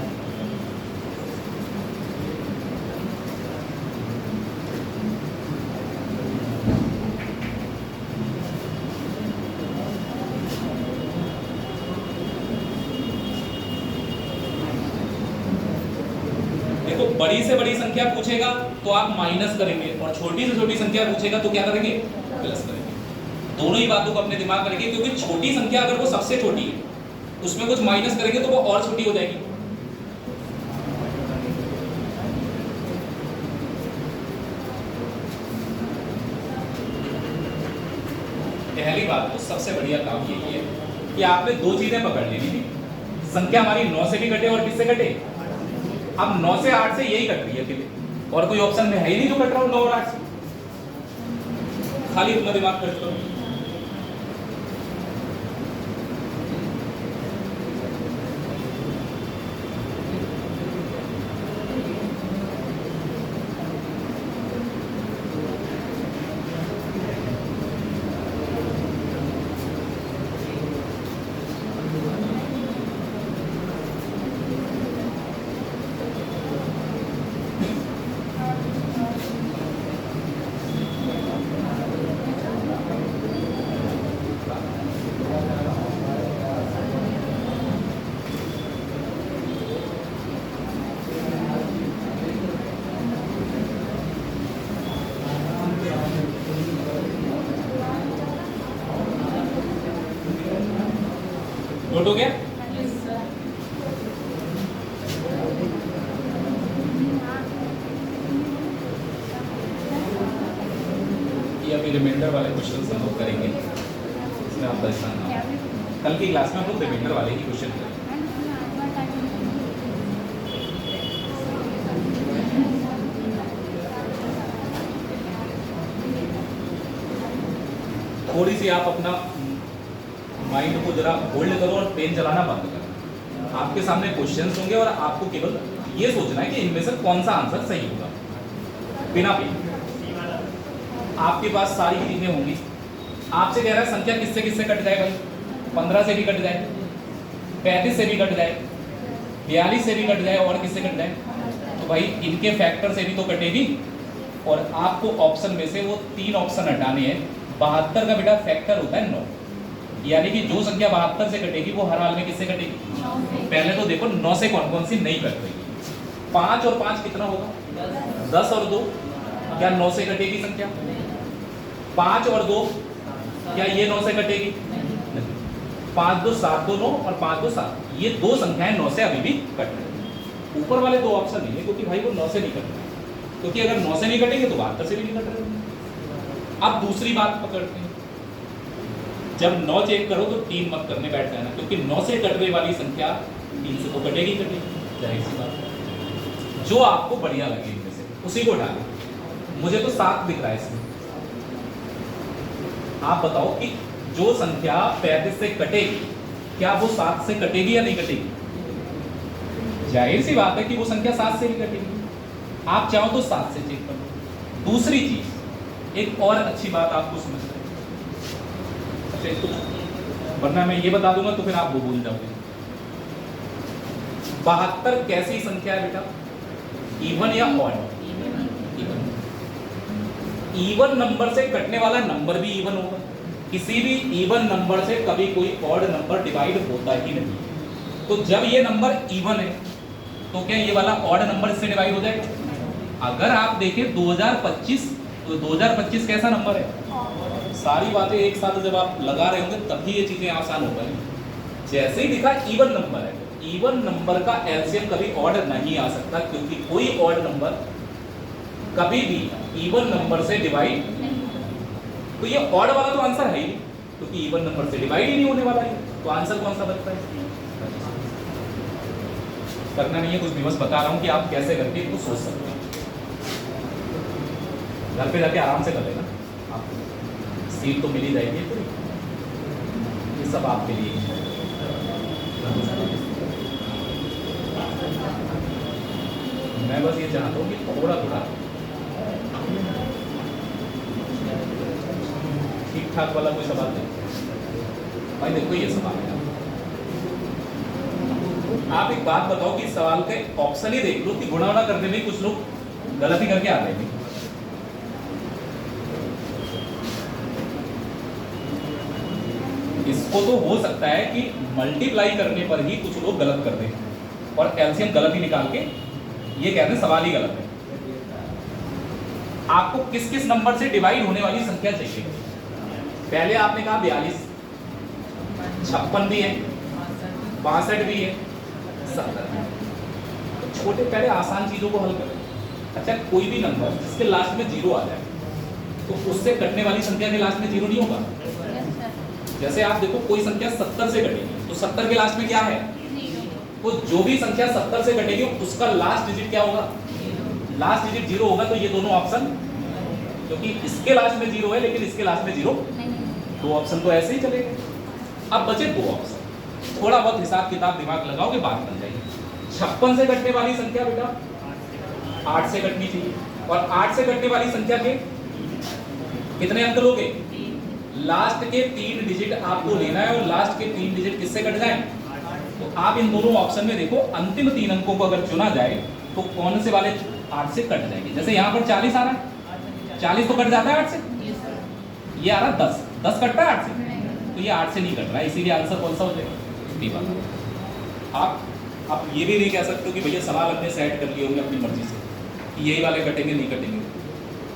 देखो बड़ी से बड़ी संख्या पूछेगा तो आप माइनस करेंगे, और छोटी से छोटी संख्या पूछेगा तो क्या करेंगे? प्लस करेंगे। दोनों ही बातों को अपने दिमाग में रखिए, क्योंकि छोटी संख्या अगर वो सबसे छोटी है उसमें कुछ माइनस करेंगे तो वो और छोटी हो जाएगी। पहली बात तो सबसे बढ़िया काम यही है कि आपने दो चीजें पकड़ लेनी थी। संख्या हमारी 9 से भी कटे और किससे कटे? अब 9 से 8 से यही कट रही है फिर, और कोई ऑप्शन में है ही नहीं जो कट रहा हो 9 और 8 से। खाली अपना दिमाग खर्च करो। नोट हो गया? ये अभी रिमाइंडर वाले क्वेश्चन हम लोग करेंगे, इसमें आप परेशान ना हो। कल की क्लास में हम लोग रिमाइंडर वाले ही क्वेश्चन करेंगे। थोड़ी सी आप अपना माइंड को जरा होल्ड करो और पेन चलाना बंद करो। आपके सामने क्वेश्चंस होंगे और आपको केवल ये सोचना है कि इनमें से कौन सा आंसर सही होगा, बिना पेन। आपके पास सारी चीजें होंगी। आपसे कह रहा है संख्या किससे किससे कट जाए भाई? 15 से भी कट जाए, 35 से भी कट जाए, 42 से भी कट जाए, और किससे कट जाए? तो भाई इनके फैक्टर से भी तो कटेगी। और आपको ऑप्शन में से वो 3 ऑप्शन हटाने हैं। 72 का बेटा फैक्टर होता है 9, यानी कि जो संख्या 72 से कटेगी वो हर हाल में किससे कटेगी? पहले तो देखो 9 से कौन कौन सी नहीं कट रही। 5 और 5 कितना होगा? 10 और 2 क्या 9 से कटेगी संख्या? 5 और 2 क्या ये 9 से कटेगी? 5 2 7 2 9 और 5 2 7, ये दो संख्याएं 9 से अभी भी कट रही। ऊपर वाले दो ऑप्शन नहीं है क्योंकि भाई वो 9 से नहीं कट रहे, क्योंकि अगर 9 से नहीं कटेंगे तो 72 से भी नहीं कट रहे। अब दूसरी बात पकड़ते हैं, जब 9 चेक करो तो 3 मत करने बैठ जाना, क्योंकि 9 से कटने वाली संख्या 3 से तो कटेगी कटेगी, जाहिर सी बात है। जो आपको बढ़िया लगे इनमें से उसी को डालें। मुझे तो 7 दिख रहा है इसमें। आप बताओ कि जो संख्या 35 से कटेगी क्या वो 7 से कटेगी या नहीं कटेगी? जाहिर सी बात है कि वो संख्या 7 से ही कटेगी। आप चाहो तो 7 से चेक करो। दूसरी चीज, एक और अच्छी बात आपको समझ रहे, वरना मैं ये बता दूंगा तो फिर आप वो भूल जाओगे। 72 कैसी संख्या है बेटा? इवन या ऑड? इवन नंबर से कटने वाला नंबर भी इवन होगा। किसी भी इवन नंबर से कभी कोई ऑड नंबर डिवाइड होता ही नहीं। तो जब ये नंबर इवन है तो क्या ये वाला ऑड नंबर इससे डिवाइड हो जाएगा? अगर आप देखें 2025, तो 2025 कैसा नंबर है? सारी बातें एक साथ जब आप लगा रहे होंगे तभी ये चीजें आसान हो पाएंगी। जैसे ही दिखा इवन नंबर है, इवन नंबर का एलसीएम कभी ऑड नहीं आ सकता, क्योंकि कोई ऑड नंबर कभी भी इवन नंबर से डिवाइड, तो ये ऑड वाला तो आंसर है ही, क्योंकि इवन नंबर से डिवाइड ही नहीं होने वाला है। तो आंसर कौन सा बचता है? करना नहीं है कुछ भी, बस बता रहा हूं कि आप कैसे करके इसको सोच सकते हैं। घर पे जाके आराम से कर लेना, आप सीट तो मिल ही जाएगी पूरी। ये सब आपके लिए है। मैं बस ये चाहता हूँ कि थोड़ा थोड़ा ठीक ठाक वाला कोई सवाल देखो भाई। देखो ये सवाल है, आप एक बात बताओ कि सवाल के ऑप्शन ही देख लो कि गुणा वुणा करने में कुछ लोग गलती करके आ गए थे। इसको तो हो सकता है कि मल्टीप्लाई करने पर ही कुछ लोग गलत कर दें और एलसीएम गलत ही निकाल के ये कहते हैं सवाल ही गलत है। आपको किस किस नंबर से डिवाइड होने वाली संख्या चाहिए? पहले आपने कहा 42, 56 भी है, 62 भी है, 70। छोटे पहले आसान चीजों को हल करें। अच्छा, कोई भी नंबर जिसके लास्ट में 0 आ जाए तो उससे कटने वाली संख्या के लास्ट में 0 नहीं होगा। जैसे आप देखो कोई संख्या 70 से कटेगी तो 70 के लास्ट में क्या है, तो जो भी संख्या 70 से कटेगी उसका लास्ट डिजिट क्या होगा, लास्ट डिजिट 0 होगा। तो ये दोनों ऑप्शन, क्योंकि इसके लास्ट में 0 है लेकिन इसके लास्ट में 0, दो ऑप्शन तो ऐसे ही चलेंगे। अब बचे दो ऑप्शन, थोड़ा बहुत हिसाब किताब दिमाग लगाओगे बात बन जाएगी। 56 से कटने वाली संख्या बेटा 8 से कटनी चाहिए, और 8 से कटने वाली संख्या के कितने अंक लोगे, लास्ट के 3 डिजिट आपको लेना है, और लास्ट के 3 डिजिट किससे कट जाए, तो आप इन दोनों ऑप्शन में देखो अंतिम 3 अंकों को अगर चुना जाए तो कौन से वाले 8 से कट जाएंगे। जैसे यहाँ पर 40 आ रहा है, 40 तो कट जाता है 8 से, ये आ रहा है 10 कटता है 8 से, तो ये 8 से नहीं कट रहा है, इसीलिए आंसर कौन सा हो जाएगा, बी वाला। आप ये भी नहीं कह सकते हो कि भैया सवाल हमने सेट कर लिए होंगे अपनी मर्जी से कि यही वाले कटेंगे नहीं कटेंगे,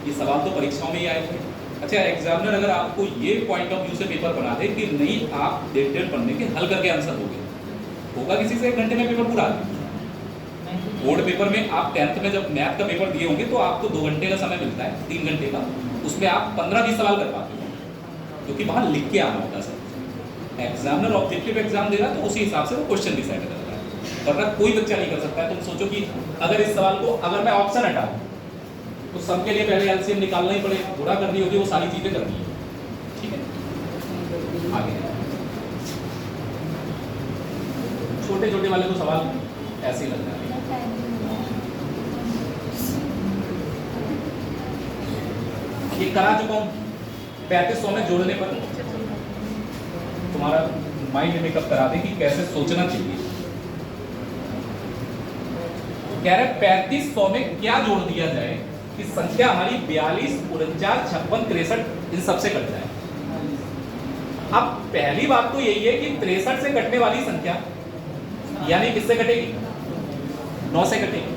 ये सवाल तो परीक्षाओं में ही आए थे। अच्छा, एग्जामिनर अगर आपको ये पॉइंट ऑफ व्यू से पेपर बना दे कि नहीं आप डेटेड पढ़ने के हल करके आंसर दोगे, होगा किसी से 1 घंटे में पेपर पूरा। बोर्ड पेपर में आप 10th में जब मैथ का पेपर दिए होंगे तो आपको 2 घंटे का समय मिलता है, 3 घंटे का, उसमें आप 15-20 सवाल कर पाते हो, क्योंकि वहाँ लिख के आना होता है सब। एग्जामिनर ऑब्जेक्टिव एग्जाम देगा तो उसी हिसाब से वो क्वेश्चन डिसाइड करता है, वरना कोई बच्चा नहीं कर सकता है। तुम सोचो कि अगर इस सवाल को अगर मैं ऑप्शन हटाऊं तो सबके लिए पहले एलसीएम निकालना ही पड़े, गुणा करनी होगी, वो सारी चीजें करनी है, ठीक है। आगे छोटे छोटे वाले तो सवाल ऐसे ही लग रहे हैं। ये करा चुका हूं, 3500 में जोड़ने पर तुम्हारा माइंड मेकअप करा दे कि कैसे सोचना चाहिए। कह रहे 3500 में क्या जोड़ दिया जाए कि संख्या हमारी 42, 49, 56, 63 इन सबसे कट जाए। अब पहली बात तो यही है कि 63 से कटने वाली संख्या यानी किससे कटेगी, 9 से कटेगी।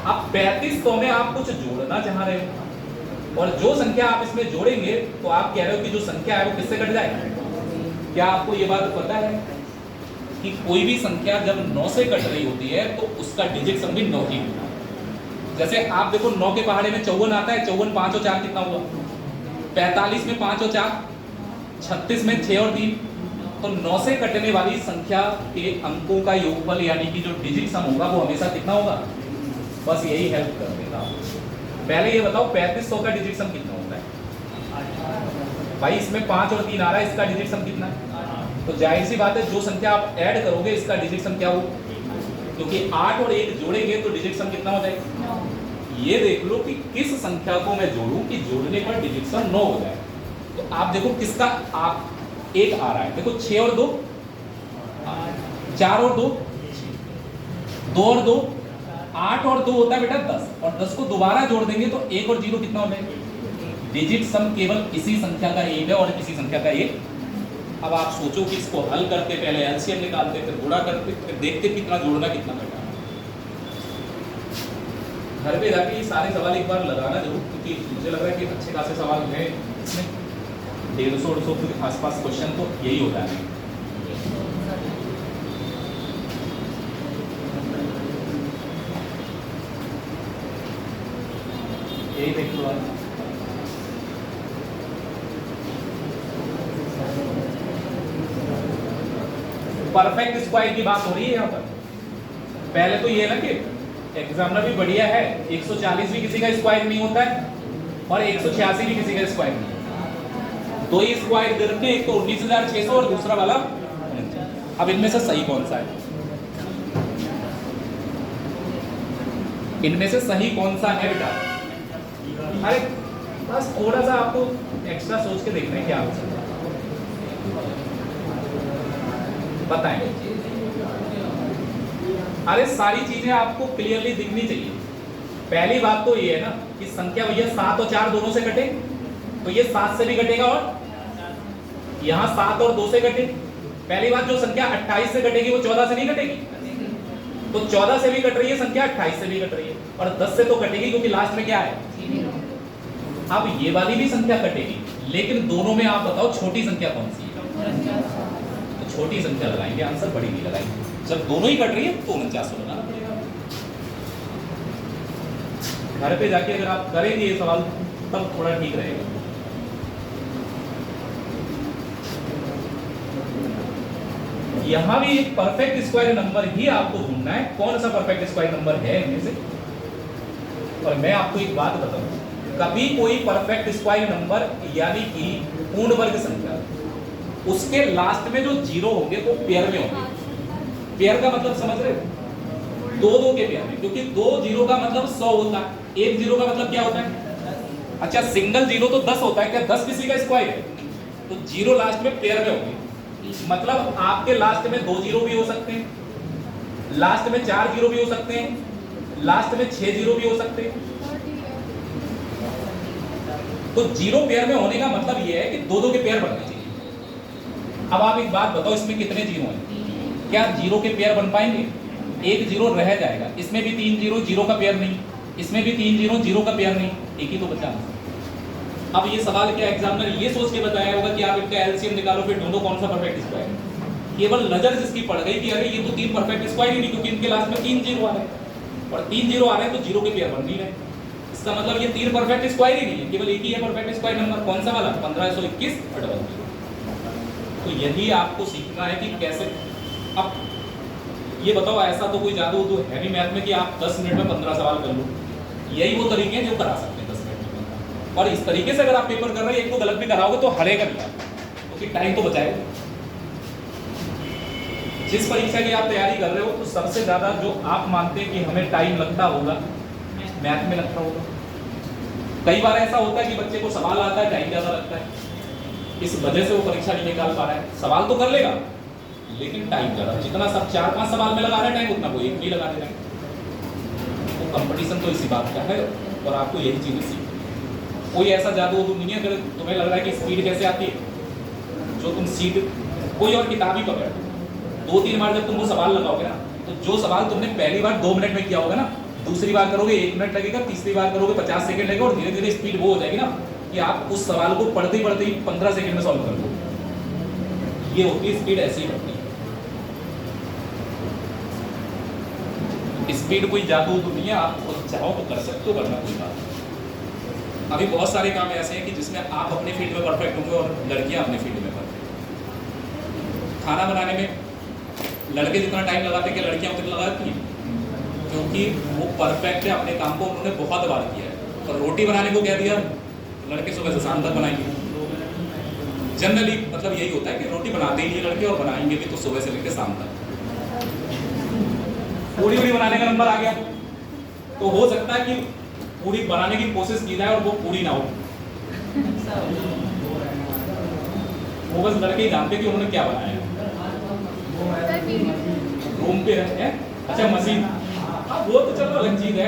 अब 3500 में आप कुछ जोड़ना चाह रहे हो और जो संख्या आप इसमें जोड़ेंगे तो आप कह रहे हो कि जो संख्या है वो किससे कट जाए। क्या आपको ये बात पता है कि कोई भी संख्या जब 9 से कट रही होती है तो उसका डिजिट सम भी 9 ही होता है। जैसे आप देखो 9 के पहाड़े में 54 आता है, 54 5 और 4 कितना हुआ, 45 में 5 और 4, 36 में 6 और 3, तो 9 से कटने वाली संख्या के अंकों का योगफल यानी कि जो डिजिट सम होगा वो हमेशा कितना होगा। बस यही हेल्प कर देगा। पहले ये बताओ 3500 का डिजिट सम कितना होता है भाई, इसमें 5 और 3 आ रहा है, इसका डिजिट सम कितना है, तो जाहिर सी बात है जो संख्या आप ऐड करोगे इसका डिजिट सम क्या हो, क्योंकि 8 और 1 जोड़ेंगे तो डिजिट सम कितना हो जाएगा। ये देख लो कि किस संख्या को मैं जोड़ूं कि जोड़ने पर डिजिट सम 9 हो जाए। तो आप देखो किसका आप 1 आ रहा है, देखो 6 और 2 4 और 2 2 और 2 8 और 2 होता है बेटा 10, और 10 को दोबारा जोड़ देंगे तो 1 और 0 कितना हो जाएगा। डिजिट सम केवल इसी संख्या का 1 है और इसी संख्या का 1। अब आप सोचो कि इसको हल करते पहले एलसीएम निकालते, फिर गुणा करते, फिर देखते कितना जोड़ना कितना घटाना। घर पे जाके ये सारे सवाल एक बार लगाना जरूर, क्योंकि मुझे लग रहा है कि अच्छे खासे सवाल हैं इसमें, 150-200 के आसपास क्वेश्चन तो यही होता है। यही देख लो आप। परफेक्ट स्क्वायर की बात हो रही है यहाँ पर। पहले तो ये है ना कि एग्जामिनर भी बढ़िया है, 140 भी किसी का स्क्वायर नहीं होता है और 186 भी किसी का स्क्वायर नहीं है। दो ही स्क्वायर दे रखे, एक तो 19,600 और दूसरा वाला। अब इनमें से सही कौन सा है, इनमें से सही कौन सा है बेटा। अरे बस थोड़ा सा आपको एक्स्ट्रा सोच के देखना है क्या हो सकता है, बताएं। अरे सारी चीजें आपको क्लियरली दिखनी चाहिए। पहली बात तो ये है ना कि संख्या भैया 7 और 4 दोनों से कटे तो ये 7 से भी कटेगा और यहाँ 7 और 2 से कटे। पहली बात जो संख्या 28 से कटेगी वो 14 से नहीं कटेगी, तो 14 से भी कट रही है संख्या, 28 से भी कट रही है और 10 से तो कटेगी क्योंकि लास्ट में क्या है। अब ये वाली भी संख्या कटेगी, लेकिन दोनों में आप बताओ छोटी संख्या कौन सी है। तो छोटी संख्या लगाएंगे, आंसर बड़ी नहीं लगाएंगे। जब दोनों ही कट रही है तो 49 लगाना पड़ेगा। घर पे जाके अगर आप करेंगे ये सवाल तब थोड़ा ठीक रहेगा। यहां भी एक परफेक्ट स्क्वायर नंबर ही आपको ढूंढना है, कौन सा परफेक्ट स्क्वायर नंबर है इनमें से। और मैं आपको एक बात बताऊं, कभी कोई परफेक्ट स्क्वायर नंबर यानी कि पूर्ण वर्ग संख्या, उसके लास्ट में जो जीरो होंगे वो पेयर में होंगे। पेयर का मतलब समझ रहे हो, दो दो के पेयर में, क्योंकि दो जीरो का मतलब 100 होता है, एक जीरो का मतलब क्या होता है। अच्छा, सिंगल जीरो तो 10 होता है, क्या 10 किसी का स्क्वायर है? तो जीरो लास्ट में पेयर में होंगे, मतलब आपके लास्ट में 2 जीरो भी हो सकते हैं, लास्ट में 4 जीरो भी हो सकते हैं, लास्ट में 6 जीरो भी हो सकते हैं। तो जीरो पेयर में होने का मतलब यह है कि दो दो के पेयर बनने चाहिए। अब आप एक बात बताओ, इसमें कितने जीरो हैं? क्या जीरो के पेयर बन पाएंगे? एक जीरो रह जाएगा, इसमें भी 3 जीरो, जीरो का पेयर नहीं, इसमें भी 3 जीरो, जीरो का पेयर नहीं, एक ही तो बचा। अब ये सवाल क्या एग्जामिनर ये सोच के बताया होगा कि आप इनका एलसीएम निकालो फिर ढूंढो कौन सा परफेक्ट स्क्वायर है। केवल नजर जिसकी पड़ गई कि अरे ये तो 3 परफेक्ट स्क्वायर ही नहीं, क्योंकि इनके लास्ट में 3 जीरो आ रहे हैं, और 3 जीरो आ रहे हैं तो जीरो के पेयर बन नहीं रहे। इसका मतलब ये 3 परफेक्ट स्क्वायर ही नहीं है, केवल एक ही है परफेक्ट स्क्वायर नंबर। कौन सा वाला? 1521 और 00। तो यही आपको सीखना है कि कैसे। अब ये बताओ, ऐसा तो कोई जादू तो है नहीं मैथ में कि आप 10 मिनट में 15 सवाल कर लो। यही वो तरीके हैं जो करा सकते हैं 10 मिनट में 15। और इस तरीके से अगर आप पेपर कर रहे हैं, एक को गलत भी कराओगे तो हरेगा नहीं आप, क्योंकि टाइम तो बचाएगा। जिस परीक्षा की आप तैयारी कर रहे हो, तो सबसे ज्यादा जो आप मानते हैं कि हमें टाइम लगता होगा, मैथ में लगता होगा। कई बार ऐसा होता है कि बच्चे को सवाल आता है, टाइम ज्यादा लगता है, इस वजह से वो परीक्षा नहीं निकाल पा रहा है। सवाल तो कर लेगा लेकिन टाइम ज़्यादा, जितना सब 4-5 सवाल में लगा रहे हैं टाइम, उतना वो एक नहीं लगा दे रहे हैं। तो कंपटीशन तो इसी बात का है, और आपको यही चीज़ें सीखनी। कोई ऐसा जादू नहीं है। अगर तुम्हें लग रहा है कि स्पीड कैसे आती है, जो तुम सीट कोई और किताब ही पकड़ 2-3 बार जब तुम वो सवाल लगाओगे ना, तो जो सवाल तुमने पहली बार 2 मिनट में किया होगा ना, दूसरी बार करोगे 1 मिनट लगेगा, तीसरी बार करोगे 50 सेकंड लगेगा, और धीरे धीरे स्पीड वो हो जाएगी ना कि आप उस सवाल को पढ़ते ही 15 सेकंड में सॉल्व कर दो। ये होती है स्पीड, ऐसी ही होती है स्पीड। कोई जादू तो नहीं है, आप चाहो तो कर सकते हो, वरना कोई बात नहीं। अभी बहुत सारे काम ऐसे हैं कि जिसमें आप अपने फील्ड में परफेक्ट होंगे और लड़कियां अपने फील्ड में परफेक्ट। खाना बनाने में लड़के जितना टाइम लगाते हैं कि लड़कियां उतना लगाती हैं, क्योंकि वो परफेक्ट है अपने काम को, उन्होंने बहुत बार किया है। और रोटी बनाने को कह दिया, लड़के सुबह से शाम तक बनाएंगे। जनरली मतलब यही होता है कि रोटी बनाते ही नहीं लड़के, और बनाएंगे भी तो सुबह से लेकर शाम तक। पूरी बनाने का नंबर आ गया, तो हो सकता है कि पूरी बनाने की कोशिश की जाए और वो पूरी ना हो। वो बस लड़के ही जानते कि उन्होंने क्या बनाया है। रूम पे है, अच्छा मशीन, वो तो चलो अलग चीज है।